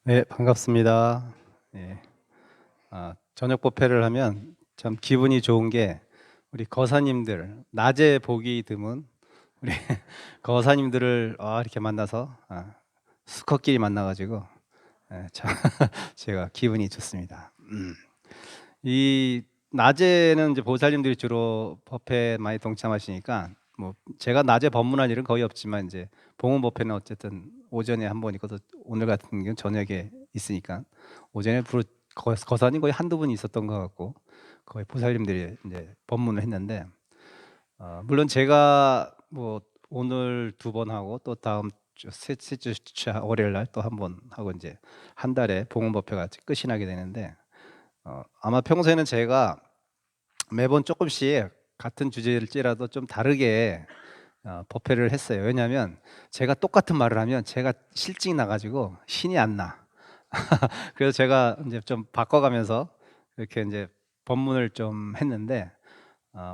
네, 반갑습니다. 예. 저녁 법회를 하면 참 기분이 좋은 게 우리 거사님들 낮에 보기 드문 우리 거사님들을 이렇게 만나서 수컷끼리 만나 가지고 참 제가 기분이 좋습니다. 이 낮에는 이제 보살님들이 주로 법회에 많이 동참하시니까 뭐 제가 낮에 법문할 일은 거의 없지만 이제 봉헌 법회는 어쨌든 오전에 한 번 있고 또 오늘 같은 경우는 저녁에 있으니까 오전에 부르 거사님 거의 한두 분 있었던 것 같고 거의 보살님들이 이제 법문을 했는데 물론 제가 뭐 오늘 두 번 하고 또 다음 주 셋째 주 월요일 날 또 한 번 하고 인제 한 달에 봉헌 법회가 끝이 나게 되는데 아마 평소에는 제가 매번 쪼끔씩 같은 주제일지라도 좀 다르게 법회를 했어요. 왜냐하면 제가 똑같은 말을 하면 제가 실증이 나 가지고 신이 안 나. 그래서 제가 인제 좀 바꿔가면서 이렇게 인제 법문을 좀 했는데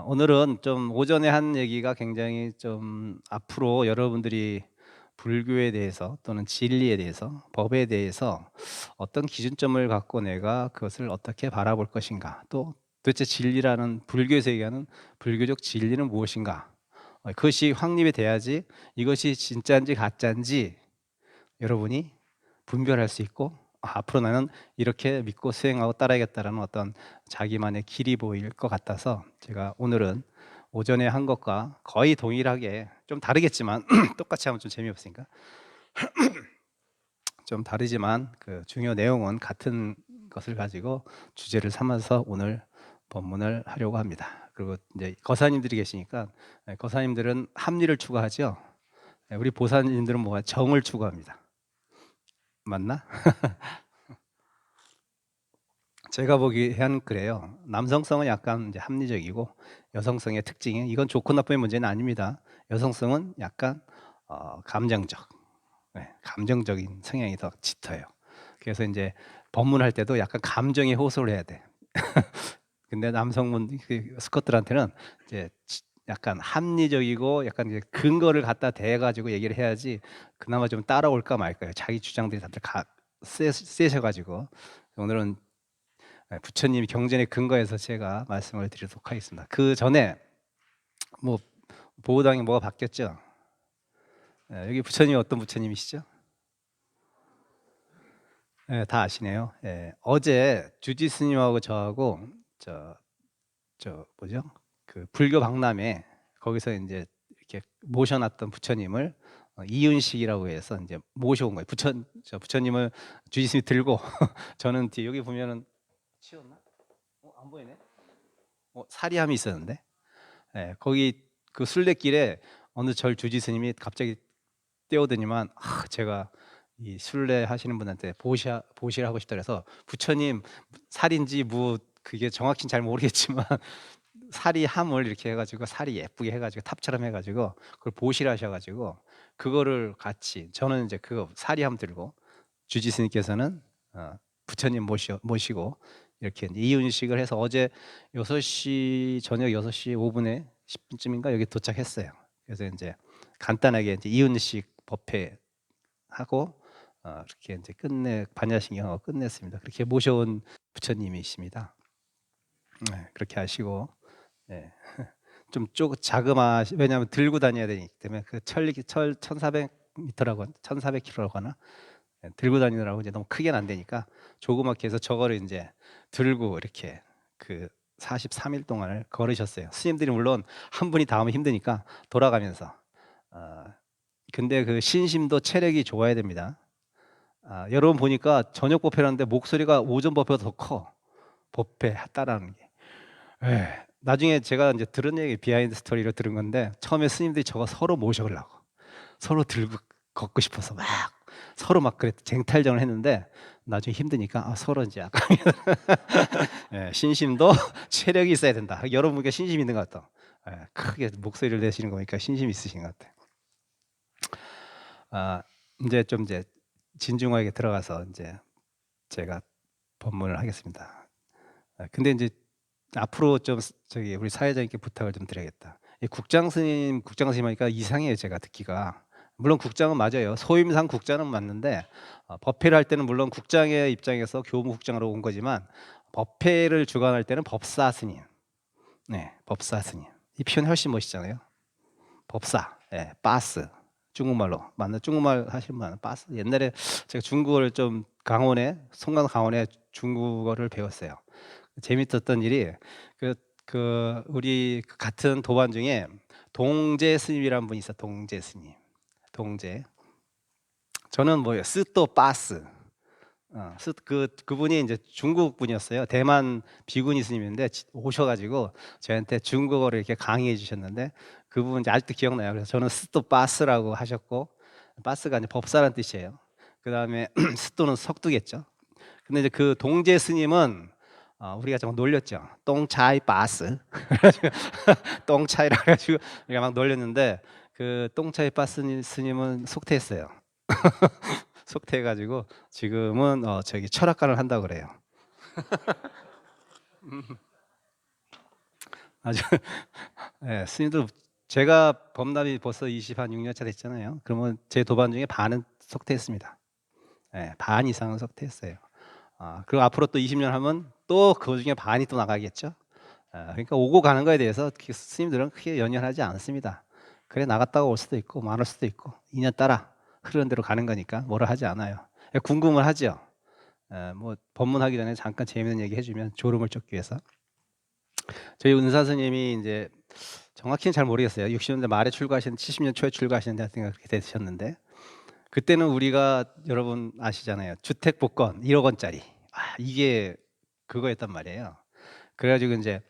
오늘은 좀 오전에 한 얘기가 굉장히 좀 앞으로 여러분들이 불교에 대해서 또는 진리에 대해서 법에 대해서 어떤 기준점을 갖고 내가 그것을 어떻게 바라볼 것인가, 또 도대체 진리라는 불교에서 얘기하는 불교적 진리는 무엇인가, 그것이 확립이 돼야지 이것이 진짜인지 가짜인지 여러분이 분별할 수 있고 앞으로 나는 이렇게 믿고 수행하고 따라야겠다라는 어떤 자기만의 길이 보일 것 같아서 제가 오늘은 오전에 한 것과 거의 동일하게 좀 다르겠지만 똑같이 하면 좀 재미없으니까 좀 다르지만 그 중요 내용은 같은 것을 가지고 주제를 삼아서 오늘 법문을 하려고 합니다. 그리고 이제 거사님들이 계시니까 거사님들은 합리를 추구하죠. 우리 보사님들은 뭐가 정을 추구합니다. 맞나? 제가 보기에는 그래요. 남성성은 약간 이제 합리적이고 여성성의 특징이 이건 좋고 나쁨의 문제는 아닙니다. 여성성은 약간 감정적, 감정적인 성향이 더 짙어요. 그래서 인제 법문할 때도 약간 감정에 호소를 해야 돼. 근데 남성분 그 스쿼트들한테는 이제 약간 합리적이고 약간 이제 근거를 갖다 대 가지고 얘기를 해야지 그나마 좀 따라올까 말까요. 자기 주장들이 다들 세셔 가지고 오늘은 부처님 경전에 근거해서 제가 말씀을 드리도록 하겠습니다. 그전에 뭐 보호당이 뭐가 바뀌었죠? 여기 부처님이 어떤 부처님이시죠? 예, 다 아시네요. 예. 어제 주지 스님하고 저하고 저 뭐죠? 그 불교 박람회 거기서 인제 이렇게 모셔 놨던 부처님을 이윤식이라고 해서 인제 모셔온 거예요. 부처님을 주지 스님이 들고 저는 뒤에 여기 보면은 치웠나? 안 보이네. 사리함이 있었는데. 예. 거기 그 순례길에 어느 절 주지 스님이 갑자기 뛰어오더니만 제가 이 순례하시는 분한테 보시를 하고 싶다 그래서 "부처님 살인지 뭐 그게 정확히는 잘 모르겠지만 사리함을 이렇게 해 가지고 살이 예쁘게 해 가지고 탑처럼 해 가지고 그걸 보시를 하셔 가지고 그거를 같이 저는 인제 그거 사리함 들고 주지 스님께서는 부처님 모시고 이렇게 인제 이윤식을 해서 어제 6시 저녁 6시 5 분에 10 분쯤인가 여기 도착했어요. 그래서 인제 간단하게 인제 이윤식 법회하고 이렇게 인제 반야신경하고 끝냈습니다. 그렇게 모셔온 부처님이십니다. 네. 그렇게 하시고 네. 좀 자그마시 왜냐하면 들고 다녀야 되기 때문에 그 철 1,400 미터라고 1,400 킬로라고 하나? 예, 들고 다니느라고 이제 너무 크게는 안 되니까 조그맣게 해서 저거를 인제 들고 이렇게 그 43일 동안을 걸으셨어요. 스님들이 물론 한 분이 다 오면 힘드니까 돌아가면서. 어 근데 그 신심도 체력이 좋아야 됩니다. 여러분 보니까 저녁 법회라는데 목소리가 오전 법회보다 더 커. 법회 따라하는 게. 예. 나중에 제가 인제 들은 얘기 비하인드 스토리로 들은 건데 처음에 스님들이 저거 서로 모셔가려고 서로 들고 걷고 싶어서 막 서로 막 쟁탈전을 했는데 나중에 힘드니까 서로 인제 약간 예, 신심도 체력이 있어야 된다. 여러분 보니까 신심 있는 것 같다. 예, 크게 목소리를 내시는 거 보니까 신심이 있으신 것 같아요. 인제 좀 이제 진중하게 들어가서 인제 제가 법문을 하겠습니다. 근데 인제 앞으로 좀 저기 우리 사회자님께 부탁을 좀 드려야겠다. 이 국장 스님 하니까 이상해요, 제가 듣기가. 물론 국장은 맞아요. 소임상 국장은 맞는데 법회를 할 때는 물론 국장의 입장에서 교무국장으로 온 거지만 법회를 주관할 때는 법사 스님. 네, 법사 스님. 이 표현 훨씬 멋있잖아요. 법사, 예, 빠스. 중국말로 맞나? 중국말 하시는 분 빠스. 옛날에 제가 중국어를 좀 송강 강원에 중국어를 배웠어요. 재밌었던 일이 우리 같은 도반 중에 동재 스님이라는 분이 있어. 동재 스님. 동재. 저는 뭐예요? 스또 빠스. 그분이 이제 중국 분이었어요. 대만 비구니 스님인데 오셔가지고 저한테 중국어를 이렇게 강의해 주셨는데 그분 이제 아직도 기억나요. 그래서 저는 스또 빠스라고 하셨고 빠스가 이제 법사란 뜻이에요. 그 다음에 스또는 석두겠죠. 근데 이제 그 동재 스님은 우리가 좀 놀렸죠. 똥차이 빠스. 그래가지고 똥차이라 가지고 우리가 막 놀렸는데 그 똥차이 빠스 스님은 속퇴했어요. 속퇴해가지고 지금은 저기 철학관을 한다고 그래요. 아주 예, 스님들 제가 법납이 벌써 26년 차 됐잖아요. 그러면 제 도반 중에 반은 속퇴했습니다. 예, 반 이상은 속퇴했어요. 그리고 앞으로 또 20년 하면 또 그 중에 반이 또 나가겠죠. 그러니까 오고 가는 거에 대해서 스님들은 크게 연연하지 않습니다. 그래 나갔다가 올 수도 있고 많을 수도 있고 인연 따라 흐르는 대로 가는 거니까 뭐라 하지 않아요. 궁금을 하죠. 뭐 법문하기 전에 잠깐 재미있는 얘기 해주면 졸음을 쫓기 위해서 저희 은사 스님이 이제 정확히는 잘 모르겠어요. 60년대 말에 출가하신 70년 초에 출가하시는데 하여튼 그렇게 되셨는데 그때는 우리가 여러분 아시잖아요. 주택 복권 1억 원짜리 이게 그거였단 말이에요. 그래가지고 이제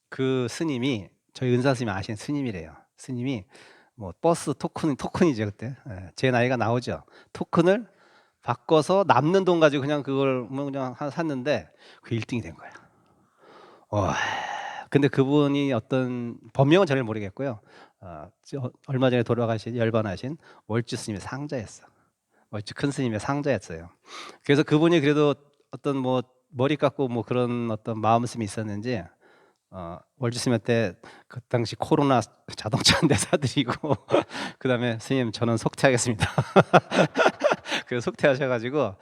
그 스님이 저희 은사 스님이 아시는 스님이래요. 스님이 뭐 버스 토큰이죠 그때. 제 나이가 나오죠. 토큰을 바꿔서 남는 돈 가지고 그냥 그걸 뭐 그냥 하나 샀는데 그 1등이 된 거야. 와. 근데 그분이 어떤 법명은 잘 모르겠고요. 얼마 전에 돌아가신 열반하신 월주 스님의 상자였어. 월주 큰 스님의 상자였어요. 그래서 그분이 그래도 어떤 뭐 머리 깎고 뭐 그런 어떤 마음씀이 있었는지 월주 스님한테 그 당시 코로나 자동차 한 대 사드리고 그다음에 스님 저는 속퇴하겠습니다. 그래서 속퇴하셔가지고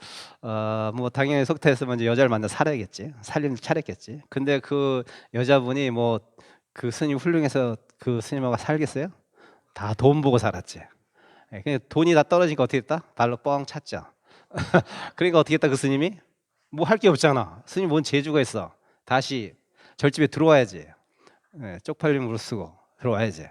뭐 당연히 속퇴했으면 이제 여자를 만나 살아야겠지, 살림 차렸겠지. 근데 그 여자분이 뭐 그 스님 훌륭해서 그 스님하고 살겠어요? 다 돈 보고 살았지. 그냥 돈이 다 떨어지니까 어떻게 했다? 발로 뻥 찼죠. 그러니까 어떻게 했다 그 스님이? 뭐 할 게 없잖아. 스님 뭔 재주가 있어. 다시 절집에 들어와야지. 쪽팔림 무릅쓰고 들어와야지.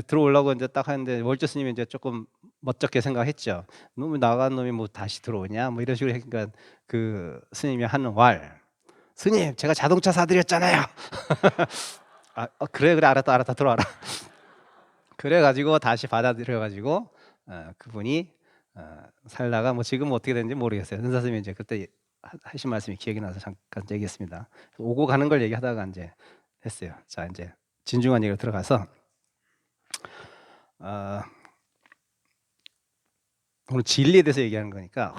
들어오려고 이제 딱 하는데 월주 스님이 이제 조금 멋쩍게 생각했죠. 놈이 나간 놈이 뭐 다시 들어오냐 뭐 이런 식으로 하니까 그 스님이 하는 말 스님 제가 자동차 사드렸잖아요. 그래 알았다 들어와라. 그래가지고 다시 받아들여가지고 그분이 살다가 뭐 지금 어떻게 되는지 모르겠어요. 은사 스님이 이제 그때 하신 말씀이 기억이 나서 잠깐 얘기했습니다. 오고 가는 걸 얘기하다가 이제 했어요. 자 이제 진중한 얘기로 들어가서 오늘 진리에 대해서 얘기하는 거니까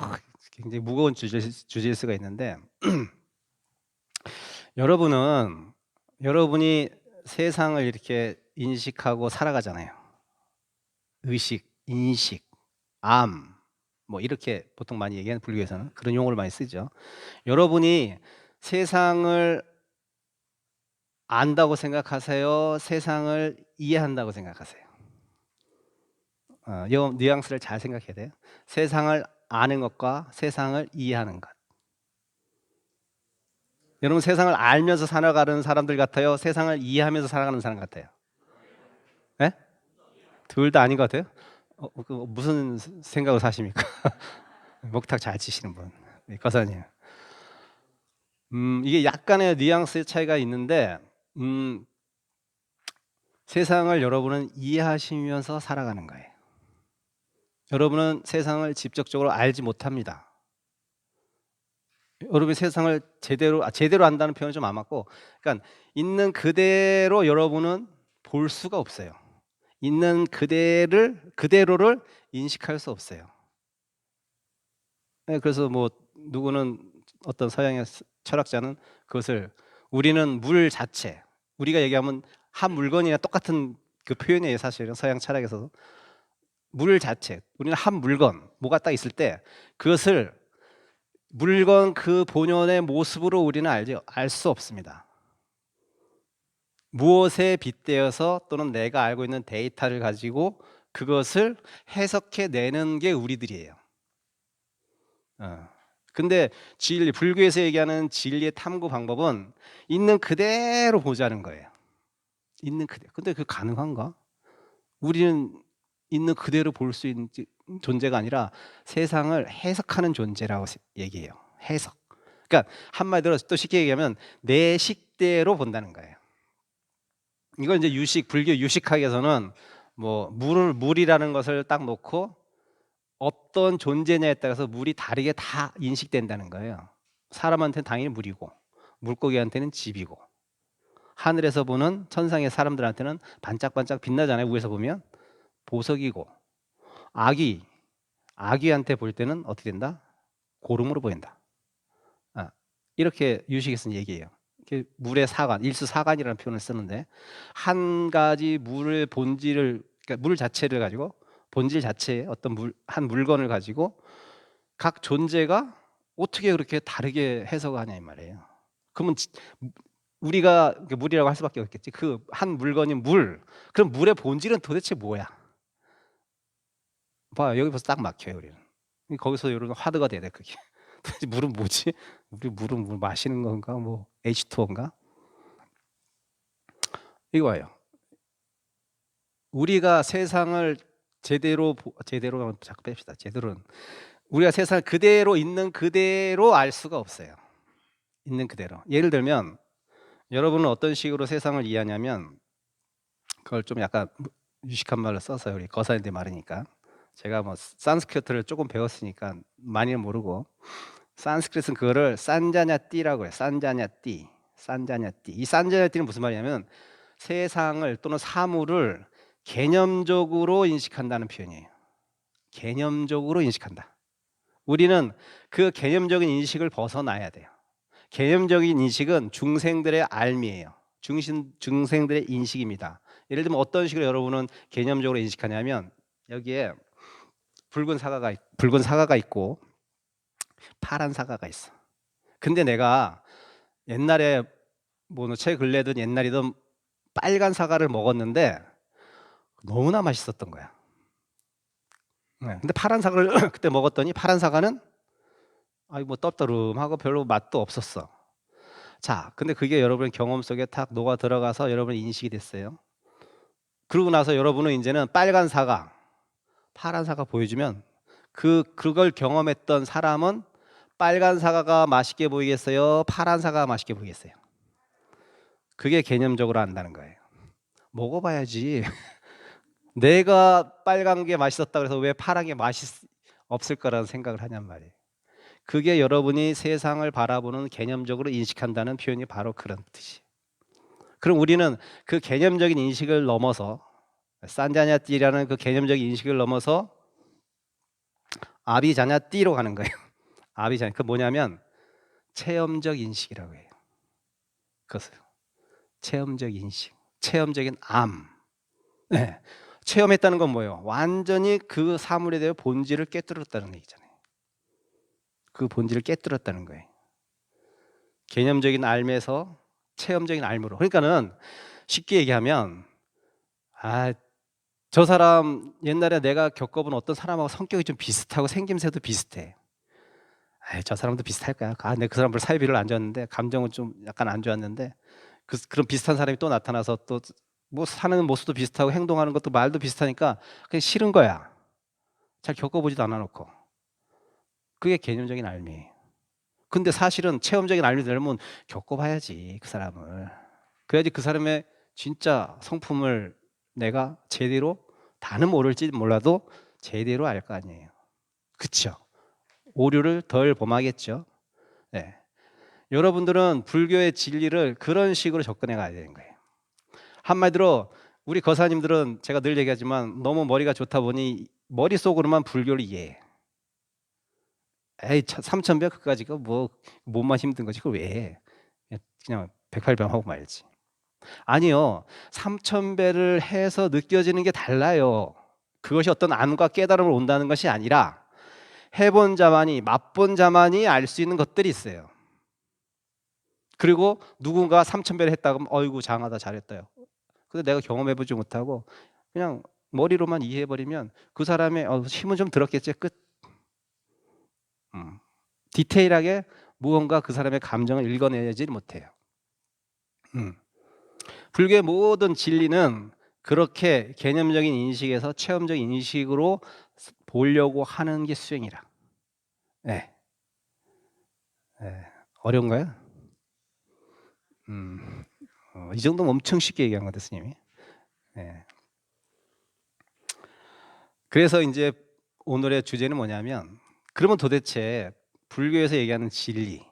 굉장히 무거운 주제일 수가 있는데 여러분이 세상을 이렇게 인식하고 살아가잖아요. 의식, 인식, 뭐 이렇게 보통 많이 얘기하는 불교에서는 그런 용어를 많이 쓰죠. 여러분이 세상을 안다고 생각하세요? 세상을 이해한다고 생각하세요? 이 뉘앙스를 잘 생각해야 돼요. 세상을 아는 것과 세상을 이해하는 것. 여러분 세상을 알면서 살아가는 사람들 같아요? 세상을 이해하면서 살아가는 사람 같아요? 네? 둘 다 아닌 것 같아요? 무슨 생각을 사십니까? 목탁 잘 치시는 분, 거사님. 이게 약간의 뉘앙스의 차이가 있는데 세상을 여러분은 이해하시면서 살아가는 거예요. 여러분은 세상을 직접적으로 알지 못합니다. 여러분이 세상을 제대로 안다는 표현은 좀 안 맞고, 그러니까 있는 그대로 여러분은 볼 수가 없어요. 있는 그대로를 인식할 수 없어요. 그래서 뭐 누구는 어떤 서양의 철학자는 그것을 우리는 물 자체, 우리가 얘기하면 한 물건이나 똑같은 그 표현이에요. 사실은 서양 철학에서도 물 자체, 우리는 한 물건, 뭐가 딱 있을 때 그것을 물건 그 본연의 모습으로 우리는 알 수 없습니다. 무엇에 빗대어서 또는 내가 알고 있는 데이터를 가지고 그것을 해석해 내는 게 우리들이에요. 근데 진리, 불교에서 얘기하는 진리의 탐구 방법은 있는 그대로 보자는 거예요. 있는 그대로. 근데 그게 가능한가? 우리는 있는 그대로 볼 수 있는 존재가 아니라 세상을 해석하는 존재라고 얘기해요. 해석. 그러니까 한마디로 또 쉽게 얘기하면 내 식대로 본다는 거예요. 이건 이제 유식, 불교 유식학에서는 뭐 물이라는 것을 딱 놓고 어떤 존재냐에 따라서 물이 다르게 다 인식된다는 거예요. 사람한테는 당연히 물이고, 물고기한테는 집이고, 하늘에서 보는 천상의 사람들한테는 반짝반짝 빛나잖아요. 위에서 보면 보석이고, 아기한테 볼 때는 어떻게 된다? 고름으로 보인다. 이렇게 유식에서는 얘기해요. 물의 사관, 일수사관이라는 표현을 쓰는데, 한 가지 물의 본질을, 그러니까 물 자체를 가지고, 본질 자체의 어떤 한 물건을 가지고 각 존재가 어떻게 그렇게 다르게 해석하냐 이 말이에요. 그러면 우리가 물이라고 할 수밖에 없겠지. 그 한 물건이 물. 그럼 물의 본질은 도대체 뭐야? 봐, 여기 벌써 딱 막혀요, 우리는. 거기서 이런 화두가 돼야 돼, 그게. 도대체 물은 뭐지? 물은 물 마시는 건가? 뭐 H2O인가? 이거예요. 우리가 세상을 제대로 자꾸 뺍시다. 제대로는 우리가 세상을 그대로 있는 그대로 알 수가 없어요. 있는 그대로. 예를 들면 여러분은 어떤 식으로 세상을 이해하냐면, 그걸 좀 약간 유식한 말로 써서 우리 거사인데 말이니까, 제가 뭐 산스크리트를 조금 배웠으니까 많이는 모르고, 산스크리트는 그거를 산자냐띠라고 해요. 산자냐띠. 이 산자냐띠는 무슨 말이냐면 세상을 또는 사물을 개념적으로 인식한다는 표현이에요. 개념적으로 인식한다. 우리는 그 개념적인 인식을 벗어나야 돼요. 개념적인 인식은 중생들의 알미예요. 중생들의 인식입니다. 예를 들면 어떤 식으로 여러분은 개념적으로 인식하냐면, 여기에 붉은 사과가 있고 파란 사과가 있어. 근데 내가 옛날에 뭐 최근래든 옛날이든 빨간 사과를 먹었는데 너무나 맛있었던 거야. 근데 파란 사과를 그때 먹었더니 파란 사과는 뭐 떡떠름하고 별로 맛도 없었어. 자, 근데 그게 여러분의 경험 속에 탁 녹아 들어가서 여러분의 인식이 됐어요. 그러고 나서 여러분은 이제는 빨간 사과, 파란 사과 보여주면 그걸 경험했던 사람은 빨간 사과가 맛있게 보이겠어요? 파란 사과가 맛있게 보이겠어요? 그게 개념적으로 안다는 거예요. 먹어봐야지. 내가 빨간 게 맛있었다 그래서 왜 파란 게 없을 거라는 생각을 하냔 말이에요. 그게 여러분이 세상을 바라보는 개념적으로 인식한다는 표현이 바로 그런 뜻이에요. 그럼 우리는 그 개념적인 인식을 넘어서, 산자냐띠라는 그 개념적인 인식을 넘어서 아비자냐띠로 가는 거예요. 아비자냐, 그 뭐냐면 체험적 인식이라고 해요. 그것을 체험적 인식, 체험적인 암. 네. 체험했다는 건 뭐예요? 완전히 그 사물에 대해 본질을 깨뜨렸다는 얘기잖아요. 그 본질을 깨뜨렸다는 거예요. 개념적인 알에서 체험적인 알무로. 그러니까는 쉽게 얘기하면, 저 사람 옛날에 내가 겪어본 어떤 사람하고 성격이 좀 비슷하고 생김새도 비슷해. 저 사람도 비슷할 거야. 내가 그 사람 별 사이비를 안 좋았는데, 감정은 좀 약간 안 좋았는데, 그런 비슷한 사람이 또 나타나서 또 뭐 사는 모습도 비슷하고 행동하는 것도 말도 비슷하니까 그냥 싫은 거야. 잘 겪어보지도 않아 놓고. 그게 개념적인 알미예요. 근데 사실은 체험적인 알미 되려면 겪어봐야지, 그 사람을. 그래야지 그 사람의 진짜 성품을 내가 제대로, 다는 모를지 몰라도 제대로 알 거 아니에요. 그쵸? 오류를 덜 범하겠죠. 네. 여러분들은 불교의 진리를 그런 식으로 접근해 가야 되는 거예요. 한마디로 우리 거사님들은 제가 늘 얘기하지만 너무 머리가 좋다 보니 머릿속으로만 불교를 이해해. 3,000배 그까지가 뭐 몸만 힘든 거지 그걸 왜 해? 그냥 108병 하고 말지. 아니요. 3,000배를 해서 느껴지는 게 달라요. 그것이 어떤 안과 깨달음을 온다는 것이 아니라 해본 자만이, 맛본 자만이 알 수 있는 것들이 있어요. 그리고 누군가 3,000배를 했다 그러면 어이구 장하다 잘했다요. 근데 내가 경험해보지 못하고 그냥 머리로만 이해해버리면 그 사람의 힘은 좀 들었겠지 끝. 디테일하게 무언가 그 사람의 감정을 읽어내지 못해요. 불교의 모든 진리는 그렇게 개념적인 인식에서 체험적인 인식으로 보려고 하는 게 수행이라. 네. 네. 어려운가요? 이 정도면 엄청 쉽게 얘기한 건데 스님이. 네. 그래서 이제 오늘의 주제는 뭐냐면, 그러면 도대체 불교에서 얘기하는 진리라는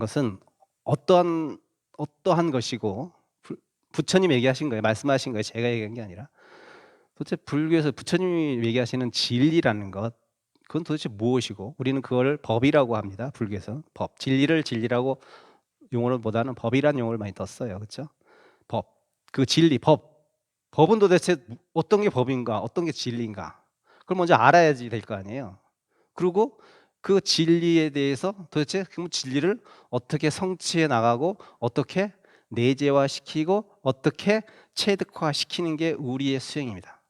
것은 어떠한 것이고, 부처님 얘기하신 거예요, 말씀하신 거예요, 제가 얘기한 게 아니라. 도대체 불교에서 부처님이 얘기하시는 진리라는 것, 그건 도대체 무엇이고, 우리는 그걸 법이라고 합니다. 불교에서 법, 진리를 진리라고 용어보다는 법이라는 용어를 많이 썼어요. 그렇죠? 법, 그 진리, 법은 도대체 어떤 게 법인가, 어떤 게 진리인가, 그걸 먼저 알아야지 될 거 아니에요. 그리고 그 진리에 대해서 도대체 그 진리를 어떻게 성취해 나가고, 어떻게 내재화시키고, 어떻게 체득화시키는 게 우리의 수행입니다.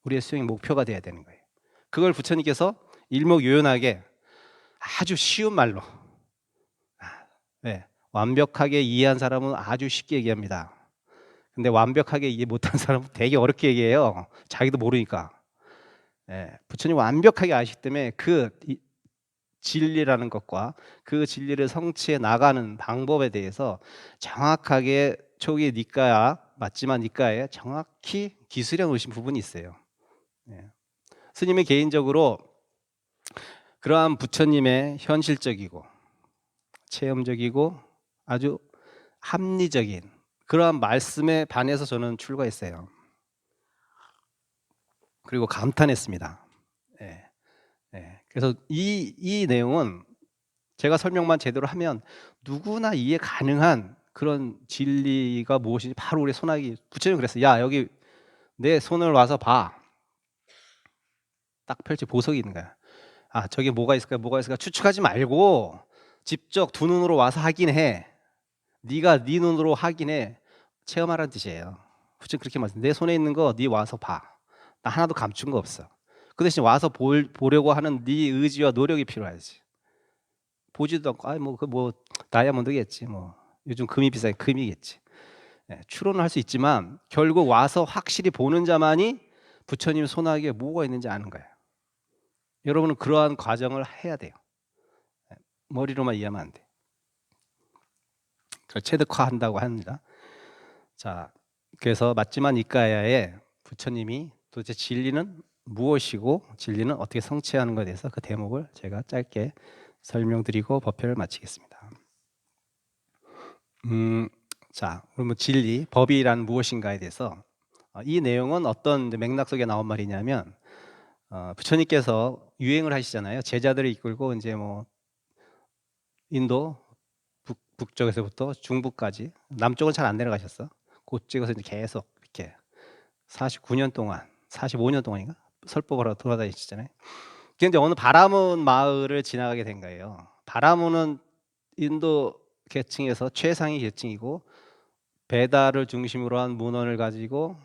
우리의 수행 목표가 돼야 되는 거예요. 그걸 부처님께서 일목요연하게 아주 쉬운 말로, 네, 완벽하게 이해한 사람은 아주 쉽게 얘기합니다. 근데 완벽하게 이해 못한 사람은 되게 어렵게 얘기해요. 자기도 모르니까. 네, 부처님 완벽하게 아시기 때문에 그 진리라는 것과 그 진리를 성취해 나가는 방법에 대해서 정확하게 초기 니까야, 맞지만 니까에 정확히 기술해 놓으신 부분이 있어요. 네. 스님이 개인적으로 그러한 부처님의 현실적이고 체험적이고 아주 합리적인 그러한 말씀에 반해서 저는 출가했어요. 그리고 감탄했습니다. 네. 네. 그래서 이 내용은 제가 설명만 제대로 하면 누구나 이해 가능한 그런 진리가 무엇인지 바로 우리 손아귀, 부처님 그랬어요. 야, 여기 내 손을 와서 봐. 딱 펼치 보석이 있는 거야. 아, 저게 뭐가 있을까 추측하지 말고 직접 두 눈으로 와서 확인해. 네가 네 눈으로 확인해. 체험하라는 뜻이에요. 부처님 그렇게 말씀. 내 손에 있는 거 네 와서 봐. 나 하나도 감춘 거 없어. 그 대신 와서 보려고 하는 네 의지와 노력이 필요하지. 보지도 않고 뭐 다이아몬드겠지, 뭐 요즘 금이 비싸니까 금이겠지. 네, 추론을 할 수 있지만 결국 와서 확실히 보는 자만이 부처님 손아귀에 뭐가 있는지 아는 거예요. 여러분은 그러한 과정을 해야 돼요. 네, 머리로만 이해하면 안 돼. 그걸 체득화한다고 합니다. 자, 그래서 맞지만 이까야에 부처님이 도대체 진리는 무엇이고 진리는 어떻게 성취하는 것에 대해서 그 대목을 제가 짧게 설명드리고 법회를 마치겠습니다. 자, 그러면 진리, 법이란 무엇인가에 대해서 이 내용은 어떤 맥락 속에 나온 말이냐면, 부처님께서 유행을 하시잖아요. 제자들을 이끌고 이제 뭐 인도 북쪽에서부터 중부까지, 남쪽은 잘 안 내려가셨어. 그쪽에서 이제 계속 이렇게 49년 동안, 45년 동안인가 설법을 하러 돌아다니시잖아요. 그런데 어느 바라문 마을을 지나가게 된 거예요. 바라문은 인도 계층에서 최상위 계층이고 베다를 중심으로 한 문헌을 가지고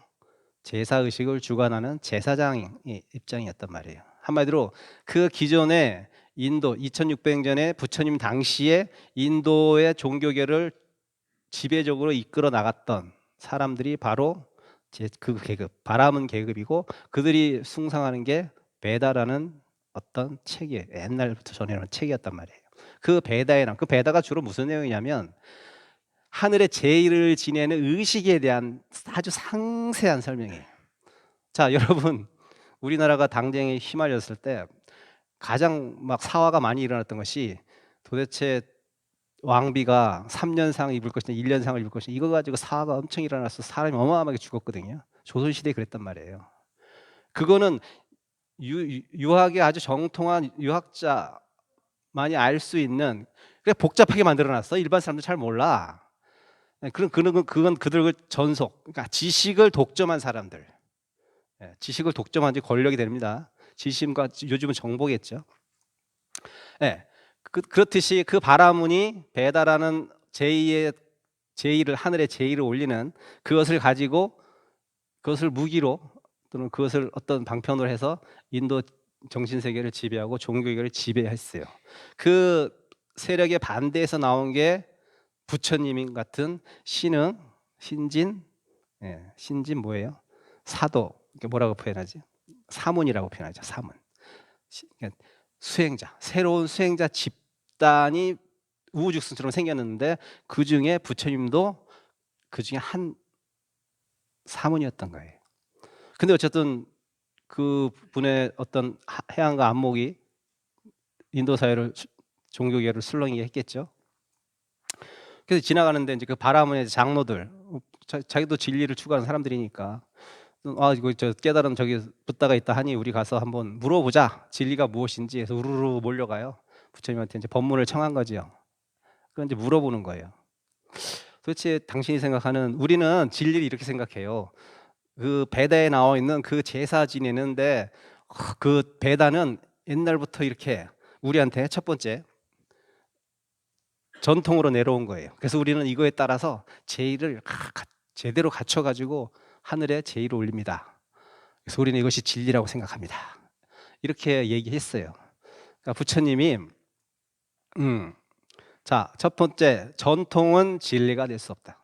제사 의식을 주관하는 제사장의 입장이었단 말이에요. 한마디로 그 기존의 인도 2600년에 부처님 당시에 인도의 종교계를 지배적으로 이끌어 나갔던 사람들이 바로 그 계급, 바라문 계급이고, 그들이 숭상하는 게 베다라는 어떤 책이에요. 옛날부터 전해오는 책이었단 말이에요. 그 베다가 주로 무슨 내용이냐면 하늘의 제일을 지내는 의식에 대한 아주 상세한 설명이에요. 자, 여러분, 우리나라가 당쟁에 휘말렸을 때 가장 막 사화가 많이 일어났던 것이 도대체 왕비가 3년상을 입을 것이냐 1년상을 입을 것이냐, 이거 가지고 사화가 엄청 일어나서 사람이 어마어마하게 죽었거든요. 조선시대에 그랬단 말이에요. 그거는 유학에 아주 정통한 유학자만이 알 수 있는, 그래 복잡하게 만들어놨어. 일반 사람들 잘 몰라. 그건 그들 전속, 그러니까 지식을 독점한 사람들, 지식을 독점한 지 권력이 됩니다. 지심과 요즘은 정보겠죠. 그렇듯이 그 바라문이 베다라는 제2를 하늘의 제2를 올리는 그것을 가지고 그것을 무기로 또는 그것을 어떤 방편으로 해서 인도 정신 세계를 지배하고 종교계를 지배했어요. 그 세력의 반대에서 나온 게 부처님 같은 신응, 신진, 신진 뭐예요? 사도, 뭐라고 표현하지? 사문이라고 표현하죠. 사문. 그러니까 수행자, 새로운 수행자 집단이 우후죽순처럼 생겼는데 그 중에 부처님도 그 중에 한 사문이었던 거예요. 근데 어쨌든 그 분의 어떤 해안과 안목이 인도 사회를 종교계를 술렁이게 했겠죠. 그래서 지나가는데 이제 그 바라문의 장로들, 자기도 진리를 추구하는 사람들이니까 이거 저 깨달은 저기 붓다가 있다 하니 우리 가서 한번 물어보자. 진리가 무엇인지 해서 우르르 몰려가요. 부처님한테 이제 법문을 청한 거지요. 그건 이제 물어보는 거예요. 도대체 당신이 생각하는, 우리는 진리를 이렇게 생각해요. 그 베다에 나와 있는 그 제사 지내는데 그 베다는 옛날부터 이렇게 우리한테 첫 번째 전통으로 내려온 거예요. 그래서 우리는 이거에 따라서 제의를 제대로 갖춰가지고 하늘에 제의를 올립니다. 그래서 우리는 이것이 진리라고 생각합니다. 이렇게 얘기했어요. 그러니까 부처님이 자, 첫 번째, 전통은 진리가 될 수 없다.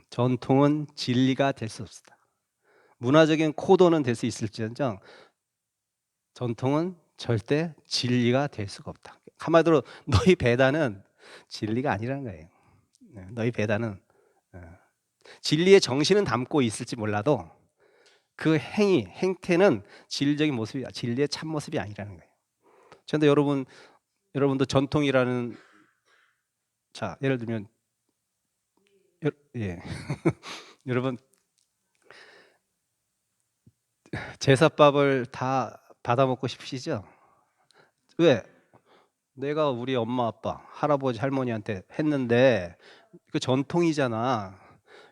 전통은 진리가 될 수 없다. 문화적인 코드는 될 수 있을지언정 전통은 절대 진리가 될 수가 없다. 한마디로 너희 배다는 진리가 아니라는 거예요. 너희 배다는 진리의 정신은 담고 있을지 몰라도 그 행태는 진리적인 모습이, 진리의 참 모습이 아니라는 거예요. 그런데 여러분도 전통이라는, 자, 예를 들면 여러분 제사밥을 다 받아 먹고 싶으시죠? 왜? 내가 우리 엄마 아빠 할아버지 할머니한테 했는데 그 전통이잖아.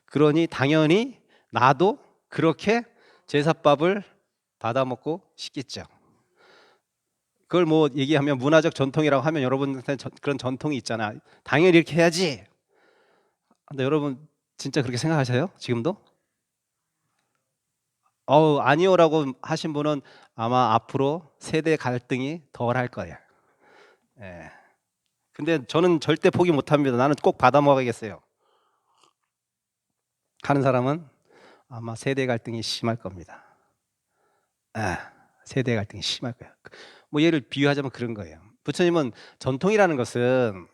그러니 당연히 나도 그렇게 제사밥을 받아 먹고 싶겠죠. 그걸 뭐 얘기하면 문화적 전통이라고 하면 여러분한테 그런 전통이 있잖아. 당연히 이렇게 해야지. 근데 여러분 진짜 그렇게 생각하세요? 지금도? 아니요라고 하신 분은 아마 앞으로 세대 갈등이 덜 할 거예요. 근데 저는 절대 포기 못 합니다. 나는 꼭 받아 먹어야겠어요 하는 사람은 아마 세대 갈등이 심할 겁니다. 세대 갈등이 심할 거예요. 뭐 예를 비유하자면 그런 거예요. 부처님은 전통이라는 것은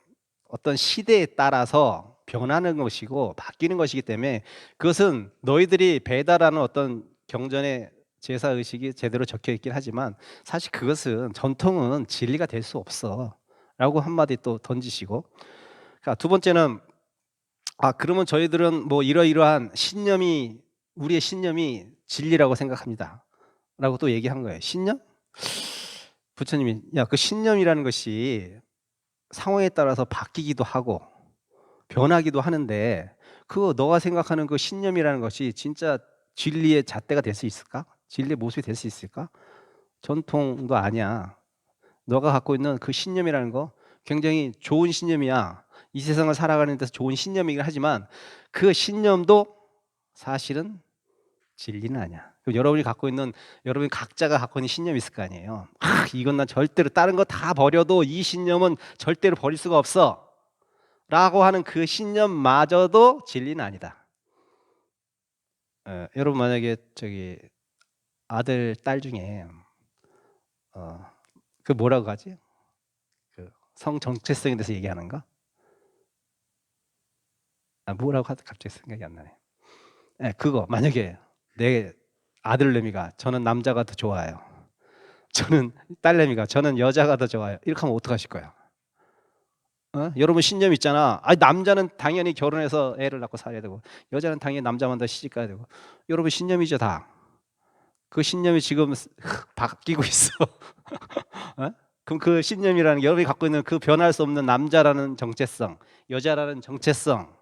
어떤 시대에 따라서 변하는 것이고 바뀌는 것이기 때문에 그것은 너희들이 배다라는 어떤 경전의 제사 의식이 제대로 적혀 있긴 하지만 사실 그것은 전통은 진리가 될 수 없어 라고 한마디 또 던지시고, 그러니까 두 번째는 그러면 저희들은 뭐 이러이러한 신념이, 우리의 신념이 진리라고 생각합니다 라고 또 얘기한 거예요. 신념? 부처님이 그 신념이라는 것이 상황에 따라서 바뀌기도 하고 변하기도 하는데 그거 너가 생각하는 그 신념이라는 것이 진짜 진리의 잣대가 될 수 있을까? 진리의 모습이 될 수 있을까? 전통도 아니야. 너가 갖고 있는 그 신념이라는 거 굉장히 좋은 신념이야. 이 세상을 살아가는 데서 좋은 신념이긴 하지만 그 신념도 사실은 진리는 아니야. 여러분이 각자가 갖고 있는 신념이 있을 거 아니에요. 이건 난 절대로 다른 거 다 버려도 이 신념은 절대로 버릴 수가 없어 라고 하는 그 신념마저도 진리는 아니다. 여러분 만약에 저기 아들 딸 중에 그 뭐라고 하지? 그 성 정체성에 대해서 얘기하는가? 뭐라고 하다 갑자기 생각이 안 나네. 그거 만약에 내 아들내미가 저는 남자가 더 좋아요. 저는 딸내미가 저는 여자가 더 좋아요. 이렇게 하면 어떡하실 거예요? 여러분 신념 있잖아. 남자는 당연히 결혼해서 애를 낳고 살아야 되고 여자는 당연히 남자만 더 시집 가야 되고. 여러분 신념이죠 다. 그 신념이 지금 바뀌고 있어. 그럼 그 신념이라는 게 여러분이 갖고 있는 그 변할 수 없는 남자라는 정체성, 여자라는 정체성,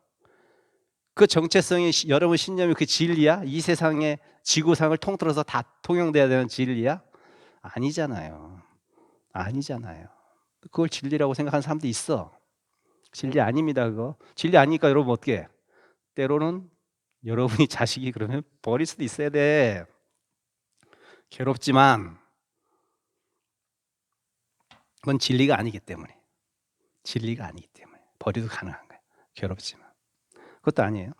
그 정체성이 여러분 신념이 그 진리야? 이 세상의 지구상을 통틀어서 다 통용돼야 되는 진리야? 아니잖아요. 아니잖아요. 그걸 진리라고 생각하는 사람도 있어. 진리 아닙니다, 그거. 진리 아니니까 여러분 어떻게 해? 때로는 여러분이 자식이 그러면 버릴 수도 있어야 돼. 괴롭지만 그건 진리가 아니기 때문에. 진리가 아니기 때문에 버려도 가능한 거예요. 괴롭지만. 그것도 아니에요.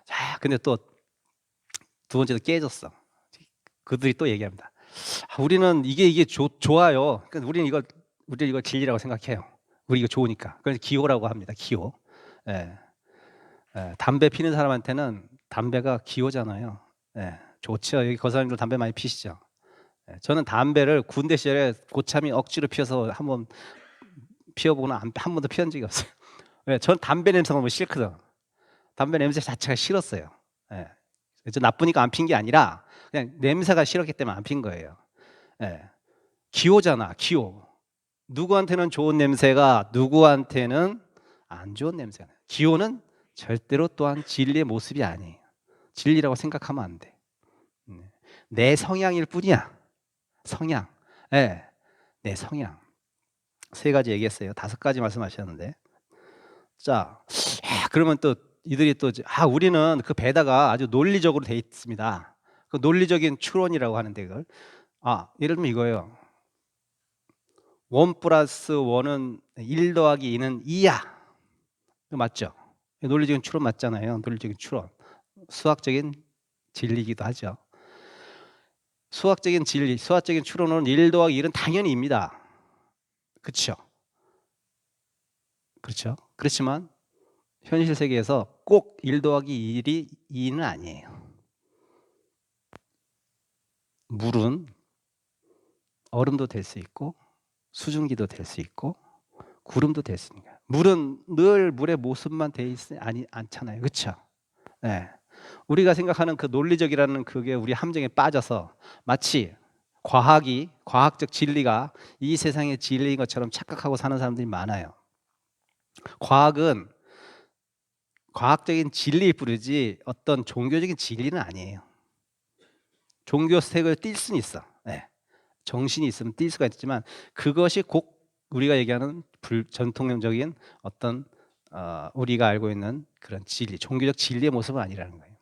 자, 근데 또 두 번째도 깨졌어. 그들이 또 얘기합니다. 우리는 이게 좋아요. 그러니까 우리는 이거 진리라고 생각해요. 우리 이거 좋으니까. 그래서 기호라고 합니다. 기호. 예. 담배 피는 사람한테는 담배가 기호잖아요. 예. 좋죠. 여기 거사님들 담배 많이 피시죠. 예. 저는 담배를 군대 시절에 고참이 억지로 피워서 한번 피워보거나 한 번도 피운 적이 없어요. 예. 전 담배 냄새가 너무 싫거든. 담배 냄새 자체가 싫었어요. 예. 저 나쁘니까 안 핀 게 아니라 그냥 냄새가 싫었기 때문에 안 핀 거예요. 예. 기호잖아, 기호. 누구한테는 좋은 냄새가 누구한테는 안 좋은 냄새가 나요. 기호는 절대로 또한 진리의 모습이 아니에요. 진리라고 생각하면 안 돼. 내 성향일 뿐이야. 성향. 예. 내 성향. 세 가지 얘기했어요. 5가지 말씀하셨는데. 자, 그러면 또 이들이 또 우리는 그 배다가 아주 논리적으로 돼 있습니다. 그 논리적인 추론이라고 하는데 그걸 예를 들면 이거예요. 1 플러스 1은 1 더하기 2는 2야. 맞죠? 논리적인 추론 맞잖아요. 논리적인 추론. 수학적인 진리이기도 하죠. 수학적인 진리, 수학적인 추론은 1 더하기 1은 당연히 2입니다. 그렇죠? 그렇죠? 그렇지만 현실 세계에서 꼭 1 더하기 1이 2는 아니에요. 물은 얼음도 될 수 있고 수증기도 될 수 있고 구름도 될 수 있는 거예요. 물은 늘 물의 모습만 돼 있지 않잖아요. 그렇죠? 네. 우리가 생각하는 그 논리적이라는 그게 우리 함정에 빠져서 마치 과학적 진리가 이 세상의 진리인 것처럼 착각하고 사는 사람들이 많아요. 과학은 과학적인 진리일 뿐이지 어떤 종교적인 진리는 아니에요. 종교 색을 띌 수는 있어. 네. 정신이 있으면 띌 수가 있지만 그것이 꼭 우리가 얘기하는 전통적인 어떤 우리가 알고 있는 그런 진리, 종교적 진리의 모습은 아니라는 거예요.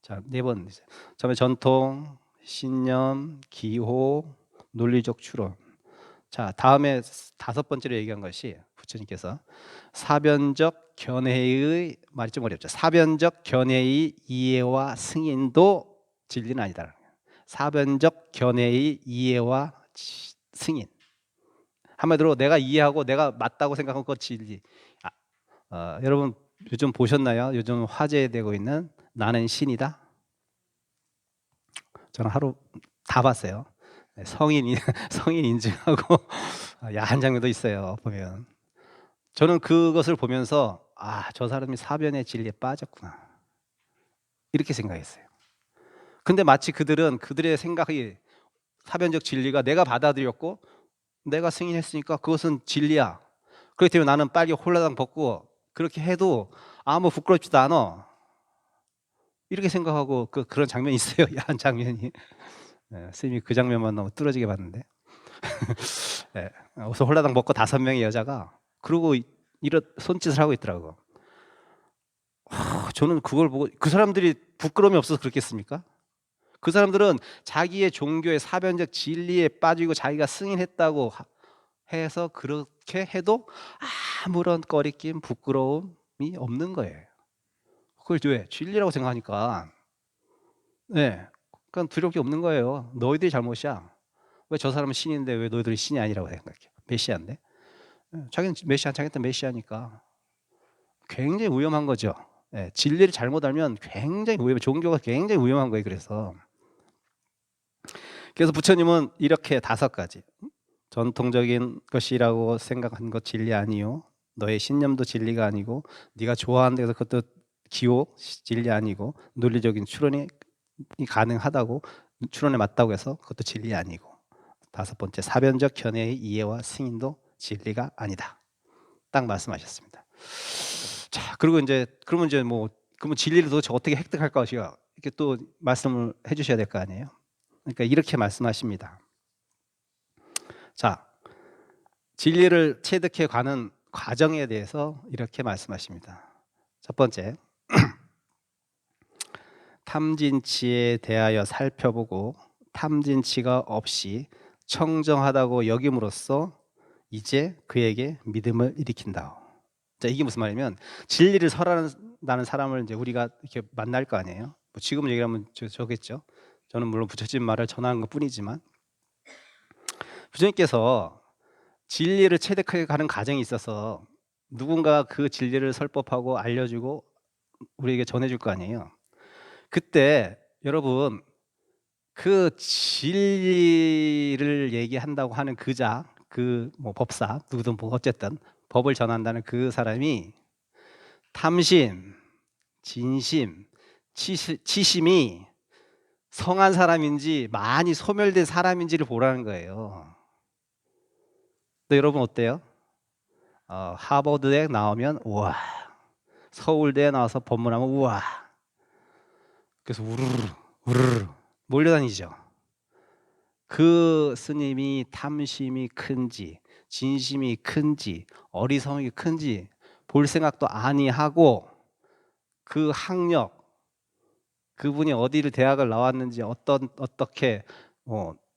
자, 4번. 처음에 전통, 신념, 기호, 논리적 추론. 자, 다음에 5번째로 얘기한 것이 부처님께서 사변적 견해의 말이 좀 어렵죠. 사변적 견해의 이해와 승인도 진리는 아니다. 사변적 견해의 이해와 승인. 한마디로 내가 이해하고 내가 맞다고 생각하는 것 진리. 여러분 요즘 보셨나요? 요즘 화제되고 있는 나는 신이다. 저는 하루 다 봤어요. 성인 인증하고 야한 장면도 있어요. 보면 저는 그것을 보면서 저 사람이 사변의 진리에 빠졌구나 이렇게 생각했어요. 근데 마치 그들의 생각이 사변적 진리가 내가 받아들였고 내가 승인했으니까 그것은 진리야. 그렇기 때문에 나는 빨리 홀라당 벗고 그렇게 해도 아무 부끄럽지도 않아. 이렇게 생각하고 그런 장면이 있어요. 야한 장면이. 선생님이 그 장면만 너무 뚫어지게 봤는데. 우선 홀라당 먹고 5명의 여자가 그러고 이런 손짓을 하고 있더라고. 저는 그걸 보고 그 사람들이 부끄러움이 없어서 그렇겠습니까? 그 사람들은 자기의 종교의 사변적 진리에 빠지고 자기가 승인했다고 해서 그렇게 해도 아무런 꺼리낌, 부끄러움이 없는 거예요. 그걸 왜? 진리라고 생각하니까. 네. 그러니까 두려울 게 없는 거예요. 너희들이 잘못이야. 왜 저 사람은 신인데 왜 너희들이 신이 아니라고 생각해? 메시아인데. 자기는 메시아, 자기는 메시아니까. 굉장히 위험한 거죠. 진리를 잘못 알면 굉장히 위험해. 종교가 굉장히 위험한 거예요. 그래서 부처님은 이렇게 5가지. 전통적인 것이라고 생각한 것 진리 아니요. 너의 신념도 진리가 아니고 네가 좋아하는 데서 그것도 기호 진리 아니고 논리적인 추론이 가능하다고 추론에 맞다고 해서 그것도 진리 아니고 5번째 사변적 견해의 이해와 승인도 진리가 아니다. 딱 말씀하셨습니다. 자, 그리고 그러면 이제 뭐 그러면 진리를 도대체 어떻게 획득할 것이야? 이렇게 또 말씀을 해주셔야 될 거 아니에요. 그러니까 이렇게 말씀하십니다. 자, 진리를 체득해 가는 과정에 대해서 이렇게 말씀하십니다. 첫 번째, 탐진치에 대하여 살펴보고 탐진치가 없이 청정하다고 여김으로써 이제 그에게 믿음을 일으킨다. 자, 이게 무슨 말이냐면 진리를 설한다는 사람을 이제 우리가 이렇게 만날 거 아니에요. 뭐 지금 얘기하면 저겠죠. 저는 물론 부처님 말을 전하는 것뿐이지만 부처님께서 진리를 체득해 가는 과정이 있어서 누군가 그 진리를 설법하고 알려주고 우리에게 전해줄 거 아니에요. 그때 여러분 그 진리를 얘기한다고 하는 그자, 그 뭐 법사 누구든 뭐 어쨌든 법을 전한다는 그 사람이 탐심, 진심, 치심이 성한 사람인지 많이 소멸된 사람인지를 보라는 거예요. 근데 여러분 어때요? 하버드에 나오면 우와, 서울대에 나와서 법문하면 우와, 그래서 우르르 우르르 몰려다니죠. 그 스님이 탐심이 큰지 진심이 큰지 어리석음이 큰지 볼 생각도 아니하고 그 학력, 그분이 어디를 대학을 나왔는지 어떻게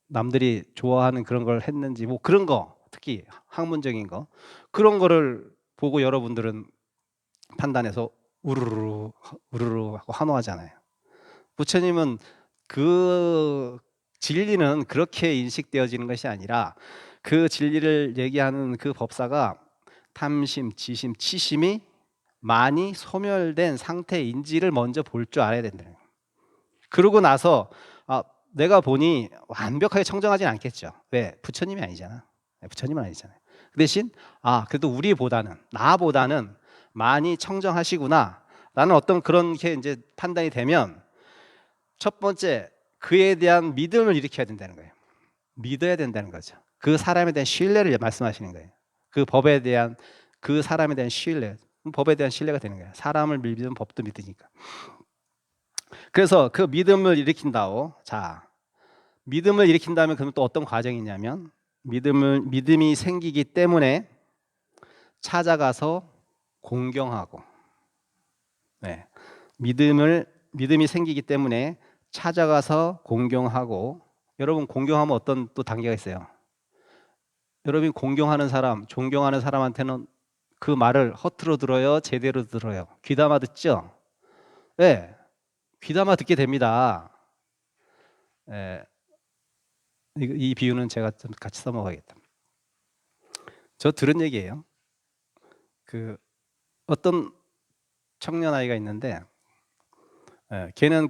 남들이 좋아하는 그런 걸 했는지 뭐 그런 거, 특히 학문적인 거, 그런 거를 보고 여러분들은 판단해서 우르르 우르르 하고 환호하잖아요. 부처님은 그 진리는 그렇게 인식되어지는 것이 아니라 그 진리를 얘기하는 그 법사가 탐심, 지심, 치심이 많이 소멸된 상태인지를 먼저 볼 줄 알아야 된다는 거예요. 그러고 나서 내가 보니 완벽하게 청정하진 않겠죠. 왜? 부처님이 아니잖아. 부처님은 아니잖아요. 그 대신 그래도 나보다는 많이 청정하시구나 라는 어떤 그런 게 이제 판단이 되면 첫 번째, 그에 대한 믿음을 일으켜야 된다는 거예요. 믿어야 된다는 거죠. 그 사람에 대한 신뢰를 말씀하시는 거예요. 그 법에 대한, 그 사람에 대한 신뢰, 법에 대한 신뢰가 되는 거예요. 사람을 믿으면 법도 믿으니까. 그래서 그 믿음을 일으킨다고. 자, 믿음을 일으킨다면 그럼 또 어떤 과정이 있냐면 믿음이 생기기 때문에 찾아가서 공경하고, 네, 믿음이 생기기 때문에 찾아가서 공경하고. 여러분 공경하면 어떤 또 단계가 있어요. 여러분이 공경하는 사람, 존경하는 사람한테는 그 말을 허투루 들어요, 제대로 들어요? 귀담아 듣죠? 네, 귀담아 듣게 됩니다. 네, 이 비유는 제가 좀 같이 써먹어야겠다. 저 들은 얘기예요. 그 어떤 청년 아이가 있는데, 걔는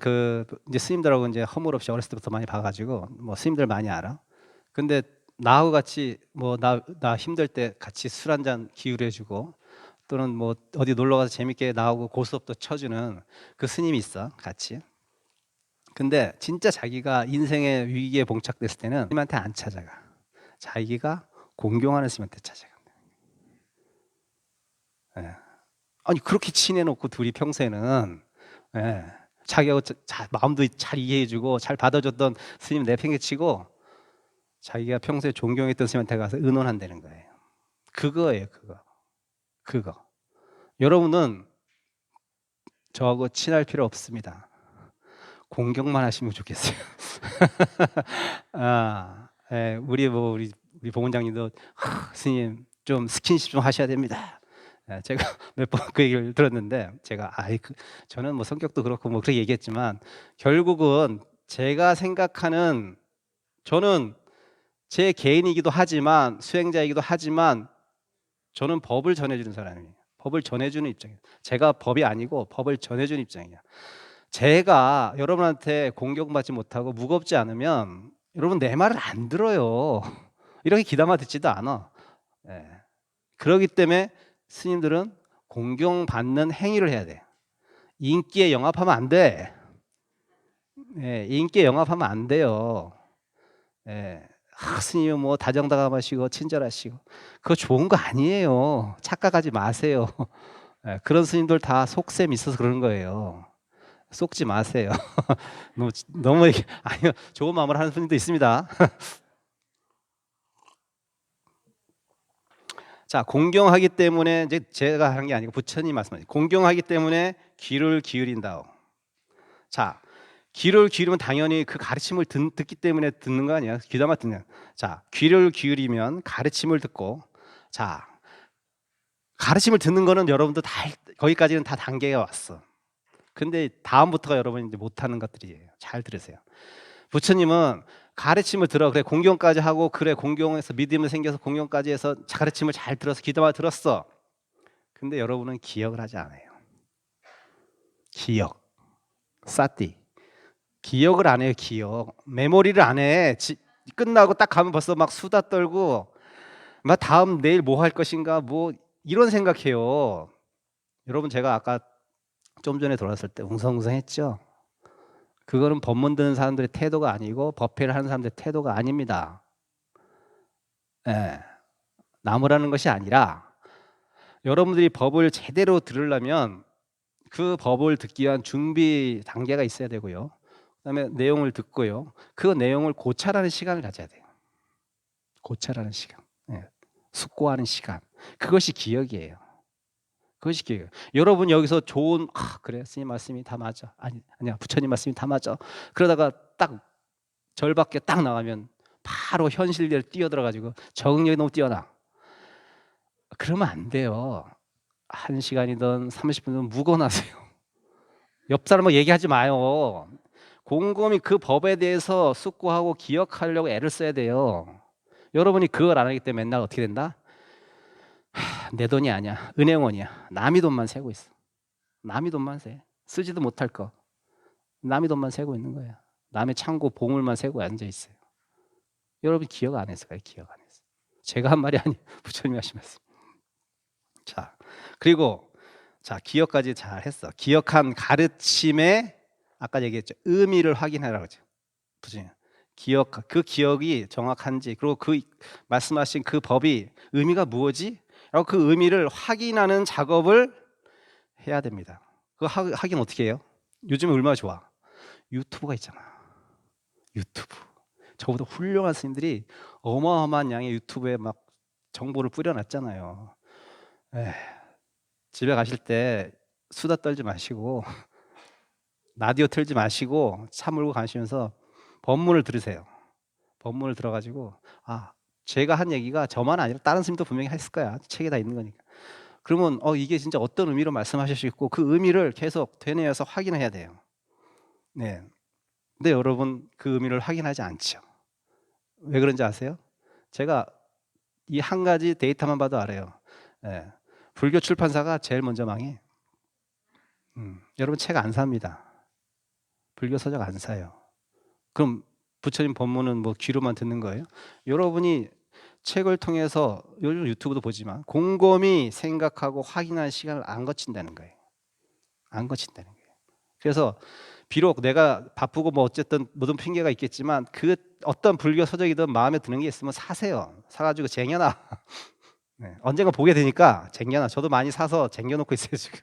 이제 스님들하고 이제 허물없이 어렸을 때부터 많이 봐가지고 뭐 스님들 많이 알아. 근데 나하고 같이 뭐 나 힘들 때 같이 술 한잔 기울여주고 또는 뭐 어디 놀러 가서 재밌게 나하고 고스톱도 쳐주는 그 스님이 있어, 같이. 근데 진짜 자기가 인생의 위기에 봉착됐을 때는 스님한테 안 찾아가. 자기가 공경하는 스님한테 찾아간다. 예. 아니 그렇게 친해놓고 둘이 평소에는, 예, 자기하고 마음도 잘 이해해주고 잘 받아줬던 스님 내팽개치고 자기가 평소에 존경했던 스님한테 가서 의논한다는 거예요. 그거예요, 그거. 여러분은 저하고 친할 필요 없습니다. 공경만 하시면 좋겠어요. 우리 봉원장님도 스님 좀 스킨십 좀 하셔야 됩니다. 제가 몇 번 그 얘기를 들었는데 제가 저는 뭐 성격도 그렇고 뭐 그렇게 얘기했지만 결국은 제가 생각하는, 저는 제 개인이기도 하지만 수행자이기도 하지만 저는 법을 전해주는 사람이에요. 법을 전해주는 입장이에요. 제가 법이 아니고 법을 전해주는 입장이에요. 제가 여러분한테 공경받지 못하고 무겁지 않으면 여러분 내 말을 안 들어요. 이렇게 귀담아 듣지도 않아. 그렇기 때문에 스님들은 공경받는 행위를 해야 돼. 인기에 영합하면 안 돼. 인기에 영합하면 안 돼요. 스님이 뭐 다정다감하시고 친절하시고 그거 좋은 거 아니에요. 착각하지 마세요. 그런 스님들 다 속셈 있어서 그러는 거예요. 속지 마세요. 너무 아니요, 좋은 마음을 하는 스님도 있습니다. 자, 공경하기 때문에, 이제 제가 하는 게 아니고 부처님 말씀하신, 공경하기 때문에 귀를 기울인다오. 자, 귀를 기울이면 당연히 그 가르침을 듣기 때문에 듣는 거 아니야? 귀담아 듣는. 자, 귀를 기울이면 가르침을 듣고, 자, 가르침을 듣는 거는 여러분도 다 거기까지는 다 단계가 왔어. 근데 다음부터가 여러분이 이제 못하는 것들이에요. 잘 들으세요. 부처님은 가르침을 들어, 그래 공경까지 하고, 그래 공경에서 믿음이 생겨서 공경까지 해서 가르침을 잘 들어서 귀담아 들었어. 근데 여러분은 기억을 하지 않아요. 기억, 사띠, 기억을 안 해요. 기억, 메모리를 안 해. 끝나고 딱 가면 벌써 막 수다 떨고, 막 다음 내일 뭐 할 것인가, 뭐 이런 생각해요. 여러분, 제가 아까 좀 전에 돌아왔을 때 웅성웅성했죠. 그거는 법문 듣는 사람들의 태도가 아니고 법회를 하는 사람들의 태도가 아닙니다. 예, 나무라는 것이 아니라, 여러분들이 법을 제대로 들으려면 그 법을 듣기 위한 준비 단계가 있어야 되고요. 그다음에 내용을 듣고요. 그 내용을 고찰하는 시간을 가져야 돼요. 고찰하는 시간, 숙고하는 시간. 그것이 기억이에요. 그것이 기억이에요. 여러분 여기서 좋은, 그래 스님 말씀이 다 맞아, 아니야 부처님 말씀이 다 맞아, 그러다가 딱 절밖에 딱 나가면 바로 현실대로 뛰어들어가지고 적응력이 너무 뛰어나. 그러면 안 돼요. 1시간이든 30분이든 묵어나세요. 옆 사람하고 얘기하지 마요. 곰곰이 그 법에 대해서 숙고하고 기억하려고 애를 써야 돼요. 여러분이 그걸 안 하기 때문에 맨날 어떻게 된다? 내 돈이 아니야, 은행원이야. 남의 돈만 세고 있어. 남의 돈만 세. 쓰지도 못할 거 남의 돈만 세고 있는 거야. 남의 창고 보물만 세고 앉아 있어요. 여러분 기억 안 했어요. 기억 안 했어요. 제가 한 말이 아니에요. 부처님이 하신 말씀. 자, 그리고 자, 기억까지 잘 했어. 기억한 가르침의 아까 얘기했죠. 의미를 확인하라고 하죠. 부처님. 그 기억이 정확한지, 그리고 그 말씀하신 그 법이 의미가 무엇이? 라고 그 의미를 확인하는 작업을 해야 됩니다. 그거 확인 어떻게 해요? 요즘에 얼마나 좋아. 유튜브가 있잖아. 유튜브. 저보다 훌륭한 스님들이 어마어마한 양의 유튜브에 막 정보를 뿌려놨잖아요. 집에 가실 때 수다 떨지 마시고 라디오 틀지 마시고 차 몰고 가시면서 법문을 들으세요. 법문을 들어가지고, 제가 한 얘기가 저만 아니라 다른 스님도 분명히 했을 거야. 책에 다 있는 거니까. 그러면 이게 진짜 어떤 의미로 말씀하실 수 있고, 그 의미를 계속 되뇌어서 확인해야 돼요. 네. 근데 여러분 그 의미를 확인하지 않죠. 왜 그런지 아세요? 제가 이 한 가지 데이터만 봐도 알아요. 불교 출판사가 제일 먼저 망해. 여러분 책 안 삽니다. 불교 서적 안 사요. 그럼 부처님 법문은 뭐 귀로만 듣는 거예요? 여러분이 책을 통해서, 요즘 유튜브도 보지만 곰곰이 생각하고 확인하는 시간을 안 거친다는 거예요. 안 거친다는 거예요. 그래서 비록 내가 바쁘고 뭐 어쨌든 모든 핑계가 있겠지만, 그 어떤 불교 서적이든 마음에 드는 게 있으면 사세요. 사가지고 쟁여놔. 언젠가 보게 되니까 쟁여놔. 저도 많이 사서 쟁여놓고 있어요 지금.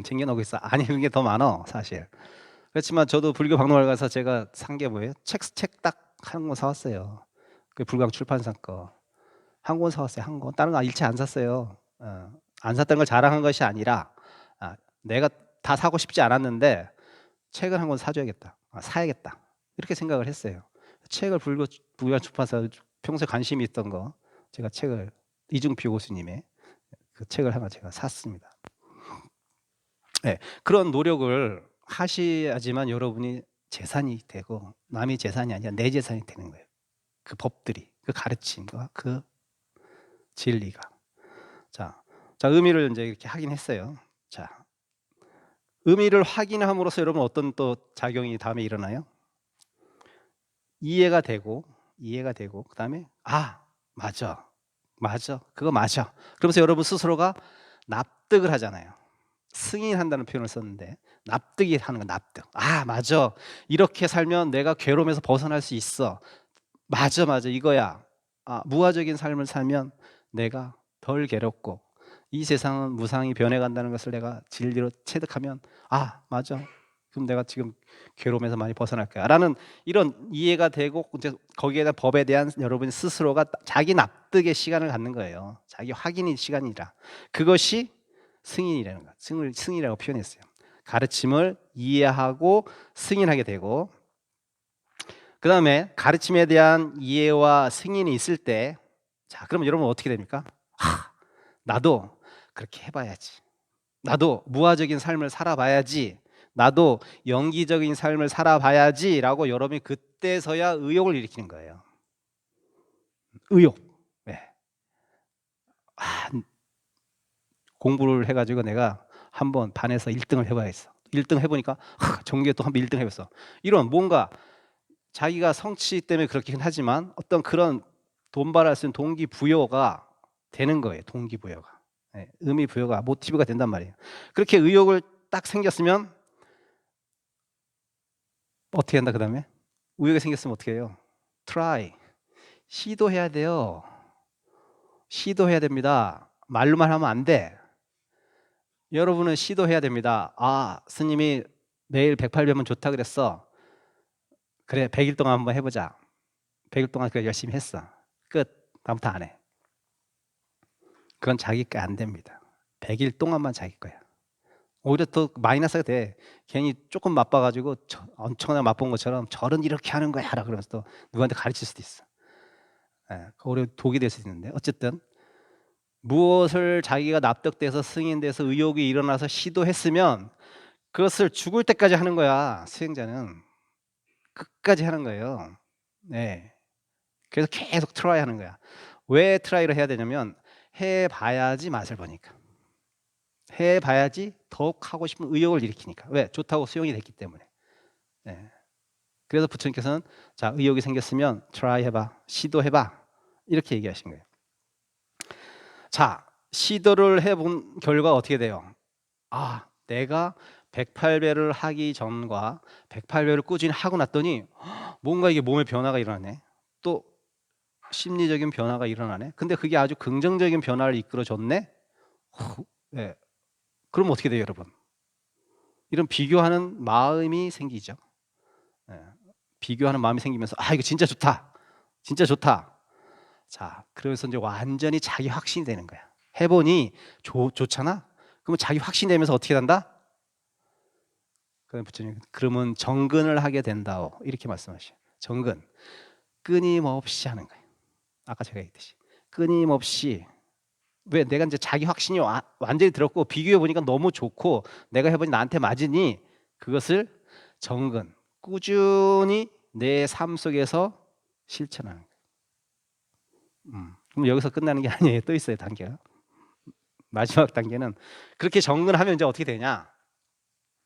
쟁여놓고 있어. 안 읽는 게 더 많아 사실. 그렇지만 저도 불교 박물관 가서 제가 산 게 뭐예요? 책 딱 한 권 사왔어요. 그 불광 출판사 거 한 권 사왔어요. 한 권. 다른 거 일체 안 샀어요. 안 샀던 걸 자랑한 것이 아니라, 내가 다 사고 싶지 않았는데 책을 한 권 사줘야겠다. 사야겠다. 이렇게 생각을 했어요. 책을 불광 출판사 평소에 관심이 있던 거, 제가 책을 이중표 교수님의 그 책을 하나 제가 샀습니다. 그런 노력을 하셔야지만 여러분이 재산이 되고, 남의 재산이 아니라 내 재산이 되는 거예요. 그 법들이, 그 가르침과 그 진리가. 자, 의미를 이제 이렇게 확인했어요. 자, 의미를 확인함으로써 여러분 어떤 또 작용이 다음에 일어나요? 이해가 되고, 그다음에 맞아, 그거 맞아. 그러면서 여러분 스스로가 납득을 하잖아요. 승인한다는 표현을 썼는데, 납득이 하는 거. 납득. 맞아, 이렇게 살면 내가 괴로움에서 벗어날 수 있어. 맞아, 이거야. 무아적인 삶을 살면 내가 덜 괴롭고 이 세상은 무상히 변해간다는 것을 내가 진리로 체득하면 아 맞아. 그럼 내가 지금 괴로움에서 많이 벗어날 거야 라는 이런 이해가 되고 이제 거기에 대한 법에 대한 여러분 스스로가 자기 납득의 시간을 갖는 거예요. 자기 확인의 시간이라. 그것이 승인이라는 거. 승인이라고 표현했어요. 가르침을 이해하고 승인하게 되고, 그 다음에 가르침에 대한 이해와 승인이 있을 때, 자 그럼 여러분 어떻게 됩니까? 나도 그렇게 해봐야지. 나도 무아적인 삶을 살아봐야지. 나도 영기적인 삶을 살아봐야지 라고 여러분이 그때서야 의욕을 일으키는 거예요. 의욕. 네. 공부를 해가지고 내가 한번 반에서 1등을 해봐야겠어. 1등 해보니까 전교에 또 한번 1등 해봤어. 이런 뭔가 자기가 성취 때문에 그렇긴 하지만 어떤 그런 돈 벌할 수 있는 동기부여가 되는 거예요. 동기부여가. 네, 의미부여가 모티브가 된단 말이에요. 그렇게 의욕을 딱 생겼으면 어떻게 한다 그 다음에? 의욕이 생겼으면 어떻게 해요? try. 시도해야 돼요. 시도해야 됩니다. 말로만 하면 안 돼. 여러분은 시도해야 됩니다. 아 스님이 매일 108배면 좋다 그랬어. 그래 100일 동안 한번 해보자. 100일 동안 그래 열심히 했어. 끝. 다음부터 안 해. 그건 자기 게 안 됩니다. 100일 동안만 자기 거야. 오히려 더 마이너스가 돼. 괜히 조금 맛봐가지고 엄청나게 맛본 것처럼 절은 이렇게 하는 거야 라 그러면서 또 누구한테 가르칠 수도 있어. 오히려 독이 될 수 있는데 어쨌든 무엇을 자기가 납득돼서 승인돼서 의욕이 일어나서 시도했으면 그것을 죽을 때까지 하는 거야. 수행자는 끝까지 하는 거예요. 네. 그래서 계속 트라이 하는 거야. 왜 트라이를 해야 되냐면 해봐야지 맛을 보니까. 해봐야지 더욱 하고 싶은 의욕을 일으키니까. 왜? 좋다고 수용이 됐기 때문에. 네. 그래서 부처님께서는 자 의욕이 생겼으면 트라이 해봐, 시도해봐 이렇게 얘기하신 거예요. 자 시도를 해본 결과 어떻게 돼요? 아 내가 108배를 하기 전과 108배를 꾸준히 하고 났더니 뭔가 이게 몸에 변화가 일어나네. 또 심리적인 변화가 일어나네. 근데 그게 아주 긍정적인 변화를 이끌어줬네. 네. 그럼 어떻게 돼요 여러분? 이런 비교하는 마음이 생기죠. 네. 비교하는 마음이 생기면서 아 이거 진짜 좋다. 진짜 좋다. 자 그래서 이제 완전히 자기 확신이 되는 거야. 해보니 좋잖아. 그러면 자기 확신이 되면서 어떻게 된다? 그럼 부처님 그러면 정근을 하게 된다오 이렇게 말씀하셔요. 정근 끊임없이 하는 거예요. 아까 제가 얘기했듯이 끊임없이. 왜? 내가 이제 자기 확신이 완전히 들었고 비교해 보니까 너무 좋고 내가 해보니 나한테 맞으니 그것을 정근 꾸준히 내 삶 속에서 실천하는 거예요. 그럼 여기서 끝나는 게 아니에요. 또 있어요 단계가. 마지막 단계는 그렇게 정근하면 이제 어떻게 되냐?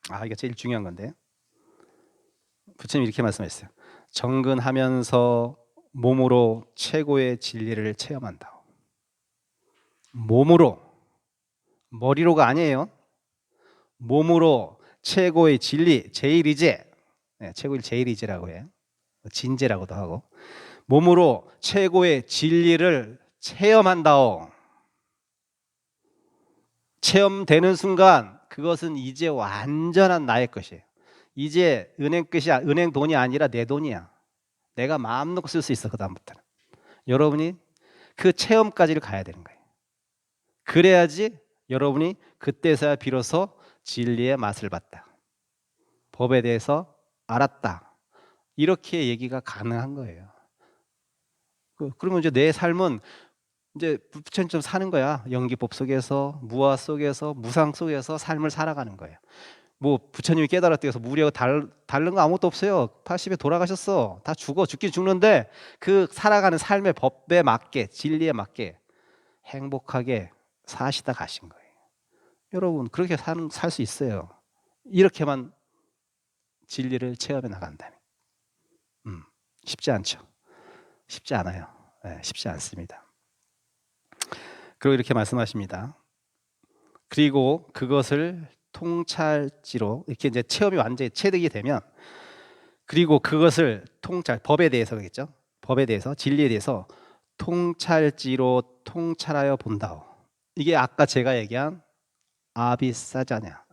아 이게 제일 중요한 건데 부처님 이렇게 말씀하셨어요. 정근하면서 몸으로 최고의 진리를 체험한다. 몸으로, 머리로가 아니에요. 몸으로 최고의 진리, 제일이제, 네, 최고의 제일이제라고 해요. 진제라고도 하고 몸으로 최고의 진리를 체험한다오. 체험되는 순간 그것은 이제 완전한 나의 것이에요. 이제 은행 끝이야. 은행 돈이 아니라 내 돈이야. 내가 마음 놓고 쓸 수 있어. 그 다음부터는 여러분이 그 체험까지를 가야 되는 거예요. 그래야지 여러분이 그때서야 비로소 진리의 맛을 봤다. 법에 대해서 알았다. 이렇게 얘기가 가능한 거예요. 그러면 이제 내 삶은 이제 부처님처럼 사는 거야. 영기법 속에서, 무아 속에서, 무상 속에서 삶을 살아가는 거예요. 뭐 부처님이 깨달았다고 해서 무리하고 다른 거 아무것도 없어요. 80에 돌아가셨어. 다 죽긴 죽는데 그 살아가는 삶의 법에 맞게, 진리에 맞게 행복하게 사시다 가신 거예요. 여러분 그렇게 살 수 있어요. 이렇게만 진리를 체험해 나간다면. 쉽지 않죠. 쉽지 않아요. 네, 쉽지 않습니다. 그리고 이렇게 말씀하십니다. 그리고 그것을 통찰지로 이렇게 이제 체험이 완전히 체득이 되면 그리고 그것을 법에 대해서겠죠. 법에 대해서 진리에 대해서 통찰지로 통찰하여 본다오. 이게 아까 제가 얘기한 아비사자냐.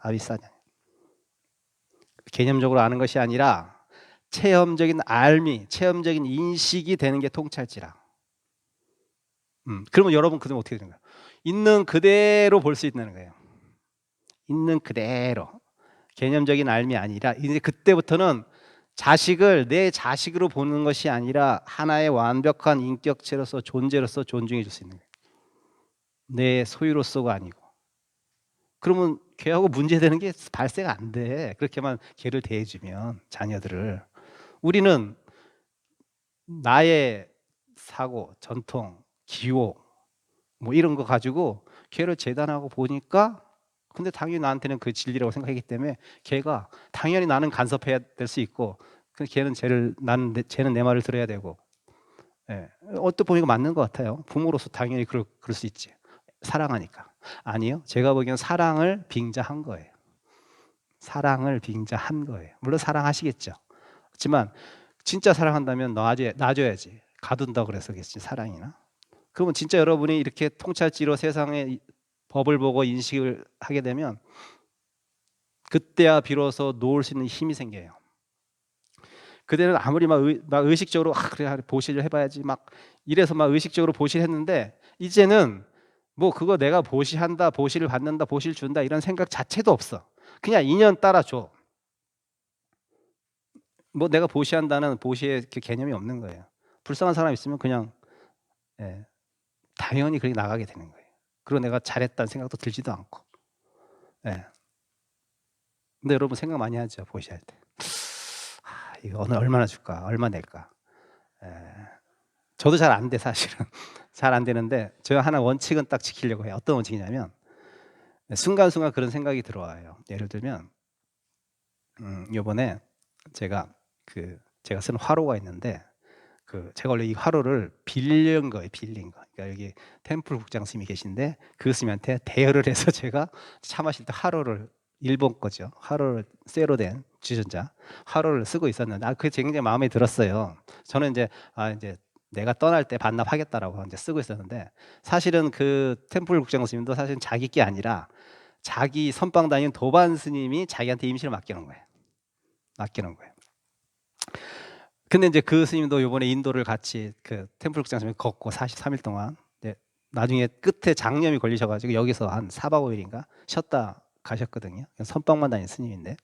개념적으로 아는 것이 아니라 체험적인 알미, 체험적인 인식이 되는 게 통찰지라. 그러면 여러분 그러면 어떻게 되는 거예요? 있는 그대로 볼 수 있는 거예요. 있는 그대로. 개념적인 알미 아니라 이제 그때부터는 자식을 내 자식으로 보는 것이 아니라 하나의 완벽한 인격체로서 존재로서 존중해 줄 수 있는 거예요. 내 소유로서가 아니고. 그러면 걔하고 문제되는 게 발생 안 돼. 그렇게만 걔를 대해주면 자녀들을. 우리는 나의 사고, 전통, 기호 뭐 이런 거 가지고 걔를 재단하고 보니까 근데 당연히 나한테는 그 진리라고 생각하기 때문에 걔가 당연히 나는 간섭해야 될 수 있고 걔는 쟤는 내 말을 들어야 되고 예. 어떻게 보니까 맞는 것 같아요. 부모로서 당연히 그럴 수 있지. 사랑하니까. 아니요. 제가 보기엔 사랑을 빙자한 거예요. 사랑을 빙자한 거예요. 물론 사랑하시겠죠. 하지만 진짜 사랑한다면 놔줘야지. 가둔다 그래서겠지 사랑이나. 그러면 진짜 여러분이 이렇게 통찰지로 세상의 법을 보고 인식을 하게 되면 그때야 비로소 놓을 수 있는 힘이 생겨요. 그때는 아무리 막 의식적으로 그래 보시를 해봐야지 막 이래서 막 의식적으로 보시를 했는데 이제는 뭐 그거 내가 보시한다, 보시를 받는다, 보시를 준다 이런 생각 자체도 없어. 그냥 인연 따라줘. 뭐 내가 보시한다는 보시의 그 개념이 없는 거예요. 불쌍한 사람 있으면 그냥 예, 당연히 그렇게 나가게 되는 거예요. 그리고 내가 잘했다는 생각도 들지도 않고. 예. 근데 여러분 생각 많이 하죠 보시할 때. 이거 오늘 얼마나 줄까? 얼마 낼까? 예. 저도 잘 안 돼 사실은. 잘 안 되는데 제가 하나 원칙은 딱 지키려고 해요. 어떤 원칙이냐면 순간순간 그런 생각이 들어와요. 예를 들면 요번에 제가 쓰는 화로가 있는데 제가 원래 이 화로를 빌린 거예요. 그러니까 여기 템플 국장 스님이 계신데 그 스님한테 대여를 해서 제가 차 마실 때 화로를 일본 거죠. 화로를 쇠로 된 주전자 화로를 쓰고 있었는데 그게 굉장히 마음에 들었어요. 저는 이제 이제 내가 떠날 때 반납하겠다라고 이제 쓰고 있었는데 사실은 그 템플 국장 스님도 사실 자기 게 아니라 자기 선방 다니는 도반 스님이 자기한테 임시를 맡겨놓은 거예요. 근데 이제 그 스님도 이번에 인도를 같이 그 템플 국장스님 걷고 43일 동안 나중에 끝에 장염이 걸리셔가지고 여기서 한 4박 5일인가 쉬었다 가셨거든요. 선방만 다닌 스님인데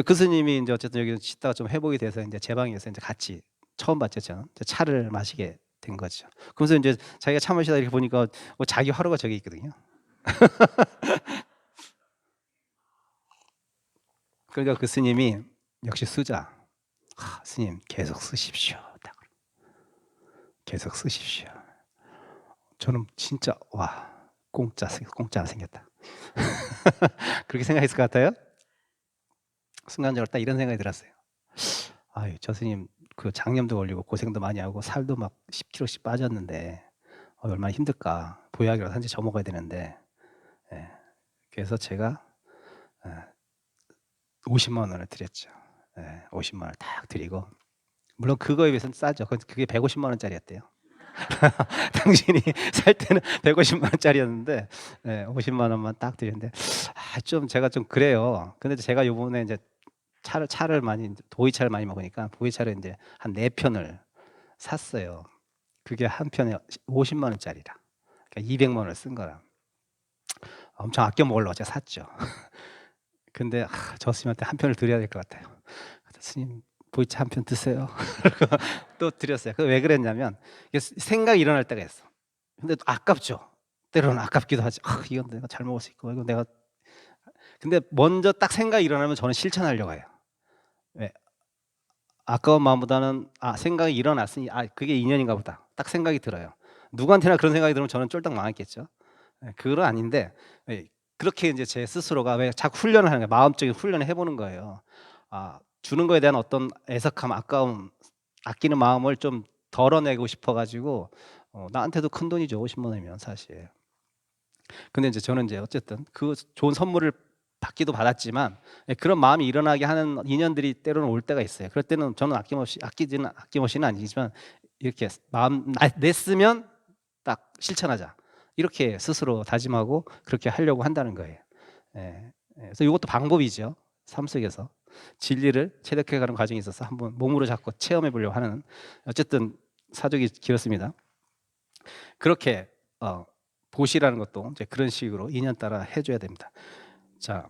그 스님이 이제 어쨌든 여기 쉬다가 좀 회복이 돼서 이제 제 방에서 이제 같이 처음 봤죠. 저는 차를 마시게 된 거죠. 그러면서 이제 자기가 차 마시다 이렇게 보니까 자기 화로가 저기 있거든요. 그러니까 그 스님이 역시 쓰자. 스님 계속 쓰십시오. 계속 쓰십시오. 저는 진짜 공짜 하나 생겼다. 그렇게 생각했을 것 같아요. 순간적으로 딱 이런 생각이 들었어요. 저 스님 그 장염도 걸리고 고생도 많이 하고 살도 막 10kg씩 빠졌는데 얼마나 힘들까. 보약이라도 한 잔 저 먹어야 되는데 그래서 제가 50만 원을 드렸죠. 50만 원을 딱 드리고 물론 그거에 비해서는 싸죠. 그게 150만 원짜리였대요. 당신이 살 때는 150만 원짜리였는데 50만 원만 딱 드렸는데 좀 제가 좀 그래요. 근데 제가 요번에 이제 차를 많이 보이차를 많이 먹으니까 보이차를 이제 한 4편을 샀어요. 그게 한 편에 50만 원짜리라. 그러니까 200만 원을 쓴 거라. 엄청 아껴 먹으려고 제가 샀죠. 근데 저 스님한테 한 편을 드려야 될 것 같아요. 스님 보이차 한 편 드세요. 또 드렸어요. 왜 그랬냐면 생각이 일어날 때가 있어. 근데 아깝죠. 때로는 아깝기도 하지. 이건 내가 잘 먹을 수 있고 이건 내가. 근데 먼저 딱 생각이 일어나면 저는 실천하려고 해요. 왜? 아까운 마음보다는 생각이 일어났으니 그게 인연인가 보다. 딱 생각이 들어요. 누구한테나 그런 생각이 들으면 저는 쫄딱 망했겠죠. 그건 아닌데 그렇게 이제 제 스스로가 왜 자꾸 훈련을 하는 거예요. 마음적인 훈련을 해보는 거예요. 주는 거에 대한 어떤 애석함, 아까움, 아끼는 마음을 좀 덜어내고 싶어가지고 나한테도 큰 돈이죠. 50만 원이면 사실. 근데 이제 저는 이제 어쨌든 그 좋은 선물을 받기도 받았지만 그런 마음이 일어나게 하는 인연들이 때로는 올 때가 있어요. 그럴 때는 저는 아낌없이는 아니지만 이렇게 마음 냈으면 딱 실천하자. 이렇게 스스로 다짐하고 그렇게 하려고 한다는 거예요. 예. 그래서 이것도 방법이죠. 삶 속에서 진리를 체득해가는 과정에 있어서 한번 몸으로 잡고 체험해 보려고 하는, 어쨌든 사족이 길었습니다. 그렇게 보시라는 것도 이제 그런 식으로 인연 따라 해줘야 됩니다. 자,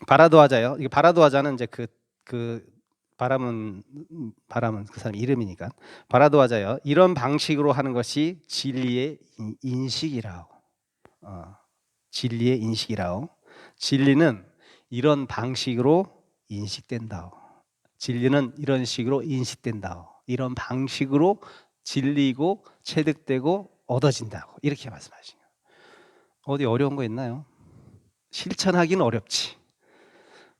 바라도하자요. 이게 바라도하자는 이제 그 바람은 그 사람 이름이니까 바라도하자요. 이런 방식으로 하는 것이 진리의 인식이라고. 진리의 인식이라고. 진리는 이런 방식으로 인식된다. 진리는 이런 식으로 인식된다. 이런 방식으로 진리고 체득되고 얻어진다고 이렇게 말씀하신 거예요. 어디 어려운 거 있나요? 실천하기는 어렵지.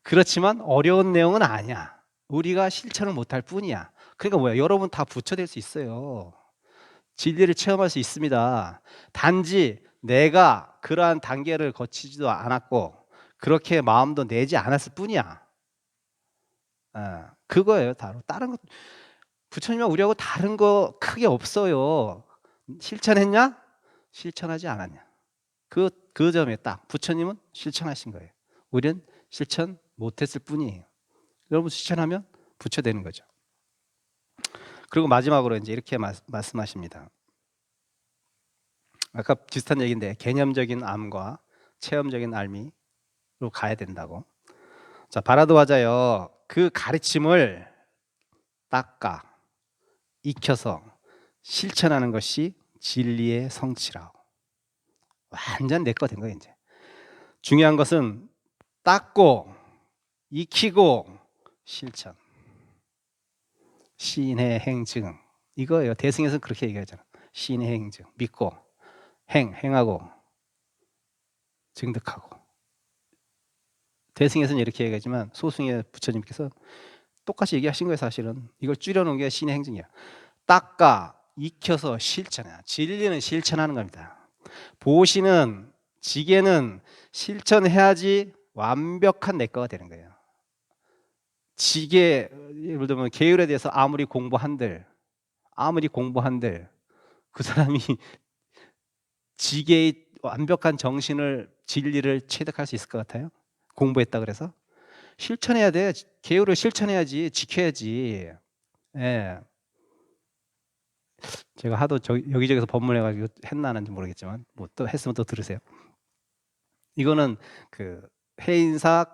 그렇지만 어려운 내용은 아니야. 우리가 실천을 못할 뿐이야. 그러니까 뭐야? 여러분 다 부처될 수 있어요. 진리를 체험할 수 있습니다. 단지 내가 그러한 단계를 거치지도 않았고 그렇게 마음도 내지 않았을 뿐이야. 그거예요. 다른 거 부처님과 우리하고 다른 거 크게 없어요. 실천했냐? 실천하지 않았냐? 그 점에 딱 부처님은 실천하신 거예요. 우리는 실천 못했을 뿐이에요. 여러분 실천하면 부처 되는 거죠. 그리고 마지막으로 이제 이렇게 말씀하십니다. 아까 비슷한 얘기인데 개념적인 암과 체험적인 알미로 가야 된다고. 자, 바라도하자요. 그 가르침을 닦아 익혀서 실천하는 것이 진리의 성취라고. 완전 내 거 된 거예요. 이제 중요한 것은 닦고 익히고 실천. 시인의 행증 이거예요. 대승에서는 그렇게 얘기하잖아. 시인의 행증 믿고 행하고 증득하고. 대승에서는 이렇게 얘기하지만 소승의 부처님께서 똑같이 얘기하신 거예요. 사실은 이걸 줄여놓은 게 시인의 행증이야. 닦아 익혀서 실천해. 진리는 실천하는 겁니다. 보시는 지게는 실천해야지 완벽한 내 거가 되는 거예요. 지게 예를 들면 계율에 대해서 아무리 공부한들 그 사람이 지게의 완벽한 정신을 진리를 체득할 수 있을 것 같아요? 공부했다 그래서? 실천해야 돼. 계율을 실천해야지. 지켜야지. 예. 제가 하도 여기저기서 법문해가지고 했나 안 했는지 모르겠지만 뭐 또 했으면 또 들으세요. 이거는 그 해인사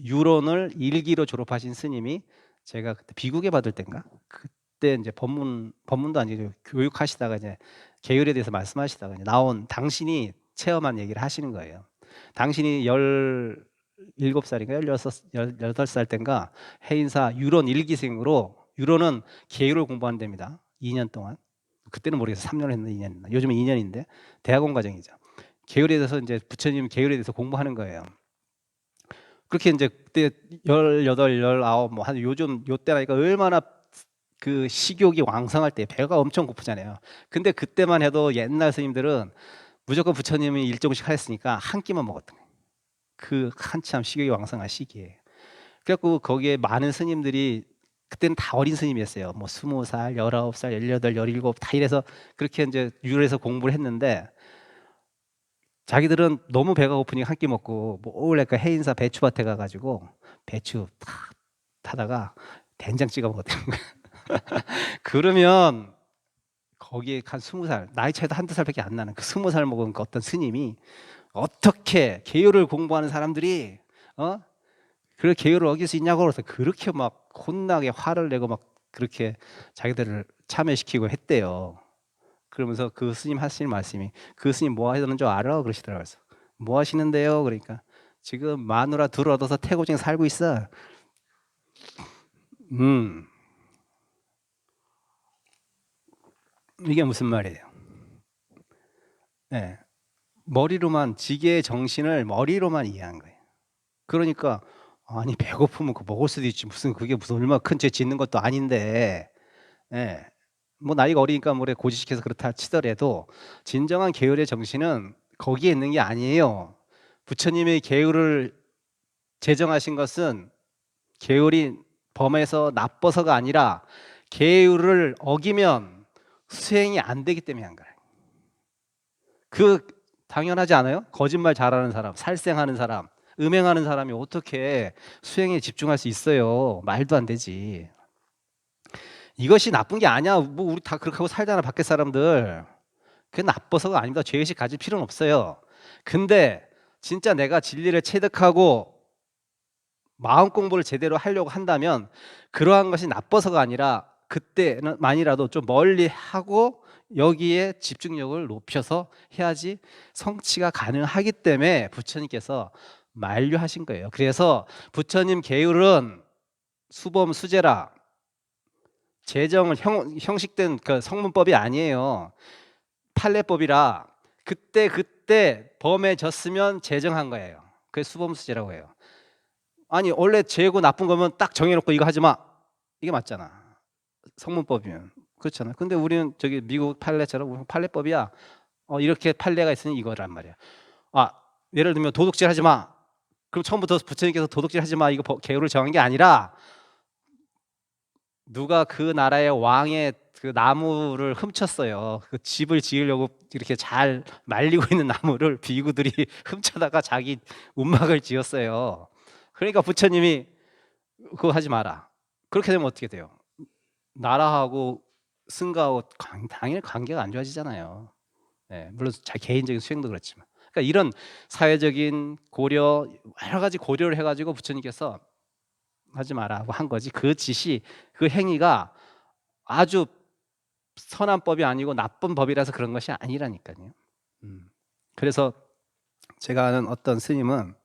유론을 일기로 졸업하신 스님이 제가 그때 비국에 받을 때인가 그때 이제 법문도 아니고 교육하시다가 이제 계율에 대해서 말씀하시다가 이제 나온 당신이 체험한 얘기를 하시는 거예요. 당신이 17살인가 18살 때인가 해인사 유론 일기생으로 유론은 계율을 공부하는 데입니다. 2년 동안. 그때는 모르겠어요. 3년을 했나 2년 했나. 요즘은 2년인데 대학원 과정이죠. 계율에 대해서 이제 부처님 계율에 대해서 공부하는 거예요. 그렇게 이제 그때 18, 19, 뭐 한 요즘 요때라니까 얼마나 그 식욕이 왕성할 때 배가 엄청 고프잖아요. 근데 그때만 해도 옛날 스님들은 무조건 부처님이 일종씩 하였으니까 한 끼만 먹었던 거예요. 그 한참 식욕이 왕성한 시기에. 그래갖고 거기에 많은 스님들이 그때는 다 어린 스님이었어요. 뭐 20살, 19살, 18, 17 다 이래서 그렇게 이제 유래에서 공부를 했는데 자기들은 너무 배가 고프니까 한 끼 먹고 몰래 그 해인사 배추밭에 가가지고 배추 탁 타다가 된장 찍어 먹었다는 거야. 그러면 거기에 한 20살 나이 차이도 한두 살밖에 안 나는 그 20살 먹은 그 어떤 스님이 어떻게 계율을 공부하는 사람들이 그 계율을 어길 수 있냐고 그래서 그렇게 막 혼나게 화를 내고 막 그렇게 자기들을 참여시키고 했대요. 그러면서 그 스님 하시는 말씀이 그 스님 뭐 하시는 줄 알아? 그러시더라고요. 뭐 하시는데요? 그러니까 지금 마누라 둘 얻어서 태고징 살고 있어. 이게 무슨 말이에요? 네. 머리로만 지게의 정신을 머리로만 이해한 거예요. 그러니까 아니 배고프면 그 먹을 수도 있지 무슨 그게 무슨 얼마나 큰 죄 짓는 것도 아닌데 예. 뭐 나이가 어리니까 뭐래 고지식해서 그렇다 치더라도 진정한 계율의 정신은 거기에 있는 게 아니에요. 부처님의 계율을 제정하신 것은 계율이 범에서 나빠서가 아니라 계율을 어기면 수행이 안 되기 때문에 한 거예요. 그 당연하지 않아요? 거짓말 잘하는 사람, 살생하는 사람, 음행하는 사람이 어떻게 수행에 집중할 수 있어요? 말도 안 되지. 이것이 나쁜 게 아니야. 뭐 우리 다 그렇게 하고 살잖아, 밖에 사람들. 그게 나빠서가 아닙니다. 죄의식 가질 필요는 없어요. 근데 진짜 내가 진리를 체득하고 마음 공부를 제대로 하려고 한다면 그러한 것이 나빠서가 아니라 그때만이라도 좀 멀리 하고 여기에 집중력을 높여서 해야지 성취가 가능하기 때문에 부처님께서 만류하신 거예요. 그래서 부처님 계율은 수범 수제라 제정을 형식된 그 성문법이 아니에요. 판례법이라 그때 범해졌으면 제정한 거예요. 그게 수범수제라고 해요. 아니 원래 죄고 나쁜 거면 딱 정해놓고 이거 하지 마, 이게 맞잖아. 성문법이면 그렇잖아. 근데 우리는 저기 미국 판례처럼 판례법이야. 이렇게 판례가 있으니 이거란 말이야. 예를 들면 도둑질 하지 마. 그럼 처음부터 부처님께서 도둑질 하지 마 이거 계율을 정한 게 아니라 누가 그 나라의 왕의 그 나무를 훔쳤어요. 그 집을 지으려고 이렇게 잘 말리고 있는 나무를 비구들이 훔쳐다가 자기 운막을 지었어요. 그러니까 부처님이 그거 하지 마라. 그렇게 되면 어떻게 돼요? 나라하고 승가하고 당연히 관계가 안 좋아지잖아요. 네, 물론 자기 개인적인 수행도 그렇지만. 그러니까 이런 사회적인 고려 여러 가지 고려를 해가지고 부처님께서 하지 마라고 한 거지. 그 짓이 그 행위가 아주 선한 법이 아니고 나쁜 법이라서 그런 것이 아니라니까요. 그래서 제가 아는 어떤 스님은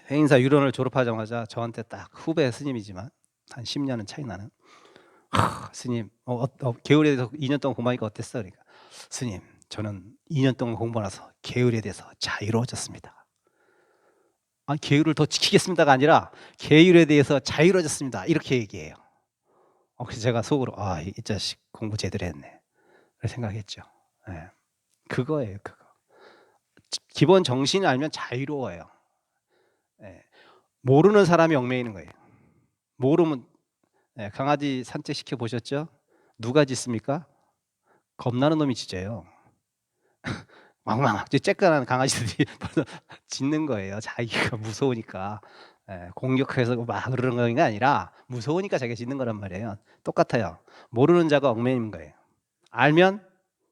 해인사 유론을 졸업하자마자 저한테 딱 후배 스님이지만 한 10년은 차이 나는 스님 계율에 대해서 2년 동안 공부하니까 어땠어? 그러니까 스님 저는 2년 동안 공부하고 나서 계율에 대해서 자유로워졌습니다. 계율을 더 지키겠습니다가 아니라 계율에 대해서 자유로워졌습니다. 이렇게 얘기해요. 그래서 제가 속으로 이 자식 공부 제대로 했네 생각했죠. 네. 그거예요. 그거. 기본 정신을 알면 자유로워요. 네. 모르는 사람이 얽매이는 거예요. 모르면 강아지 산책시켜 보셨죠? 누가 짖습니까? 겁나는 놈이 짖어요. 왕왕 쬐끈한 강아지들이 짖는 거예요. 자기가 무서우니까. 공격해서 막 그러는 게 아니라 무서우니까 자기가 짖는 거란 말이에요. 똑같아요. 모르는 자가 얽매이는 거예요. 알면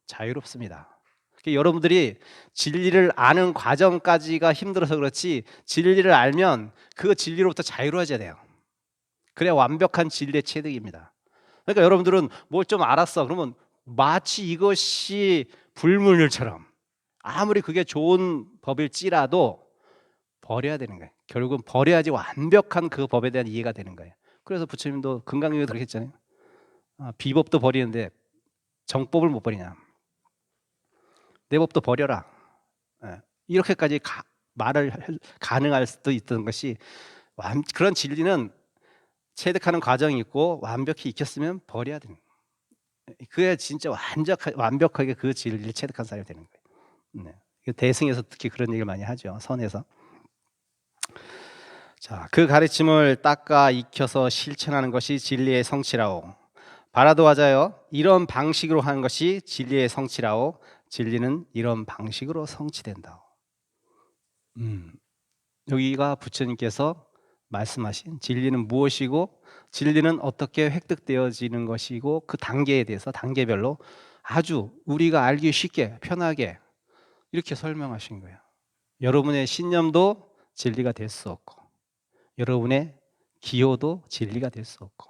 자유롭습니다. 여러분들이 진리를 아는 과정까지가 힘들어서 그렇지 진리를 알면 그 진리로부터 자유로워져야 돼요. 그래야 완벽한 진리의 체득입니다. 그러니까 여러분들은 뭘 좀 알았어 그러면 마치 이것이 불문율처럼 아무리 그게 좋은 법일지라도 버려야 되는 거예요. 결국은 버려야지 완벽한 그 법에 대한 이해가 되는 거예요. 그래서 부처님도 금강경에 그렇게 했잖아요. 비법도 버리는데 정법을 못 버리냐. 내 법도 버려라. 이렇게까지 말을 가능할 수도 있던 것이 그런 진리는 체득하는 과정이 있고 완벽히 익혔으면 버려야 되는 거예요. 그게 진짜 완벽하게 그 진리를 체득한 사람이 되는 거예요. 대승에서 특히 그런 얘기를 많이 하죠. 선에서. 자, 그 가르침을 닦아 익혀서 실천하는 것이 진리의 성취라오. 바라도하자여 이런 방식으로 하는 것이 진리의 성취라오. 진리는 이런 방식으로 성취된다. 여기가 부처님께서 말씀하신 진리는 무엇이고 진리는 어떻게 획득되어지는 것이고 그 단계에 대해서 단계별로 아주 우리가 알기 쉽게 편하게 이렇게 설명하신 거예요. 여러분의 신념도 진리가 될 수 없고 여러분의 기호도 진리가 될 수 없고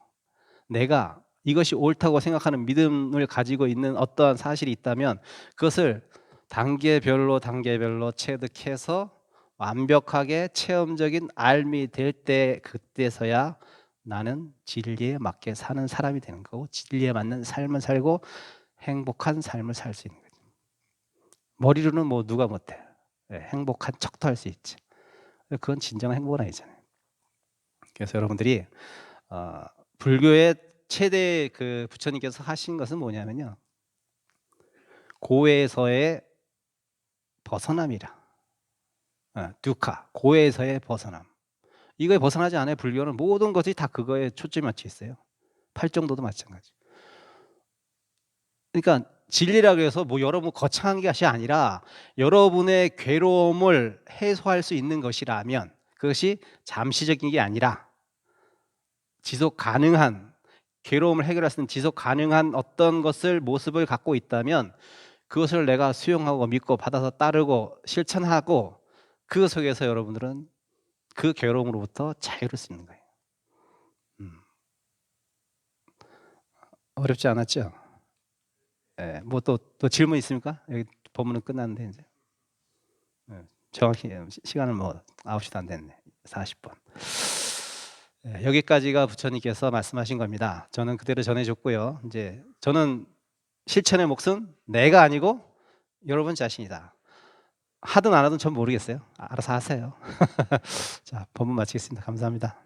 내가 이것이 옳다고 생각하는 믿음을 가지고 있는 어떠한 사실이 있다면 그것을 단계별로 체득해서 완벽하게 체험적인 알미 될 때 그때서야 나는 진리에 맞게 사는 사람이 되는 거고 진리에 맞는 삶을 살고 행복한 삶을 살 수 있는 거죠. 머리로는 뭐 누가 못해. 행복한 척도 할 수 있지. 그건 진정한 행복은 아니잖아요. 그래서 여러분들이 불교의 최대 그 부처님께서 하신 것은 뭐냐면요. 고에서의 벗어남이라. 듀카, 고에서의 벗어남. 이거에 벗어나지 않아요. 불교는 모든 것이 다 그거에 초점이 맞춰 있어요. 팔정도도 마찬가지. 그러니까 진리라고 해서 뭐 여러분 거창한 것이 아니라 여러분의 괴로움을 해소할 수 있는 것이라면 그것이 잠시적인 게 아니라 지속 가능한 괴로움을 해결할 수 있는 지속 가능한 어떤 것을 모습을 갖고 있다면 그것을 내가 수용하고 믿고 받아서 따르고 실천하고 그 속에서 여러분들은 그 괴로움으로부터 자유를 수 있는 거예요. 어렵지 않았죠? 예, 뭐 또 질문 있습니까? 여기 본문은 끝났는데 이제 정확히 시간은 뭐 9시도 안 됐네. 40분. 예, 여기까지가 부처님께서 말씀하신 겁니다. 저는 그대로 전해줬고요. 이제 저는 실천의 몫은 내가 아니고 여러분 자신이다. 하든 안 하든 전 모르겠어요. 알아서 하세요. 자, 본문 마치겠습니다. 감사합니다.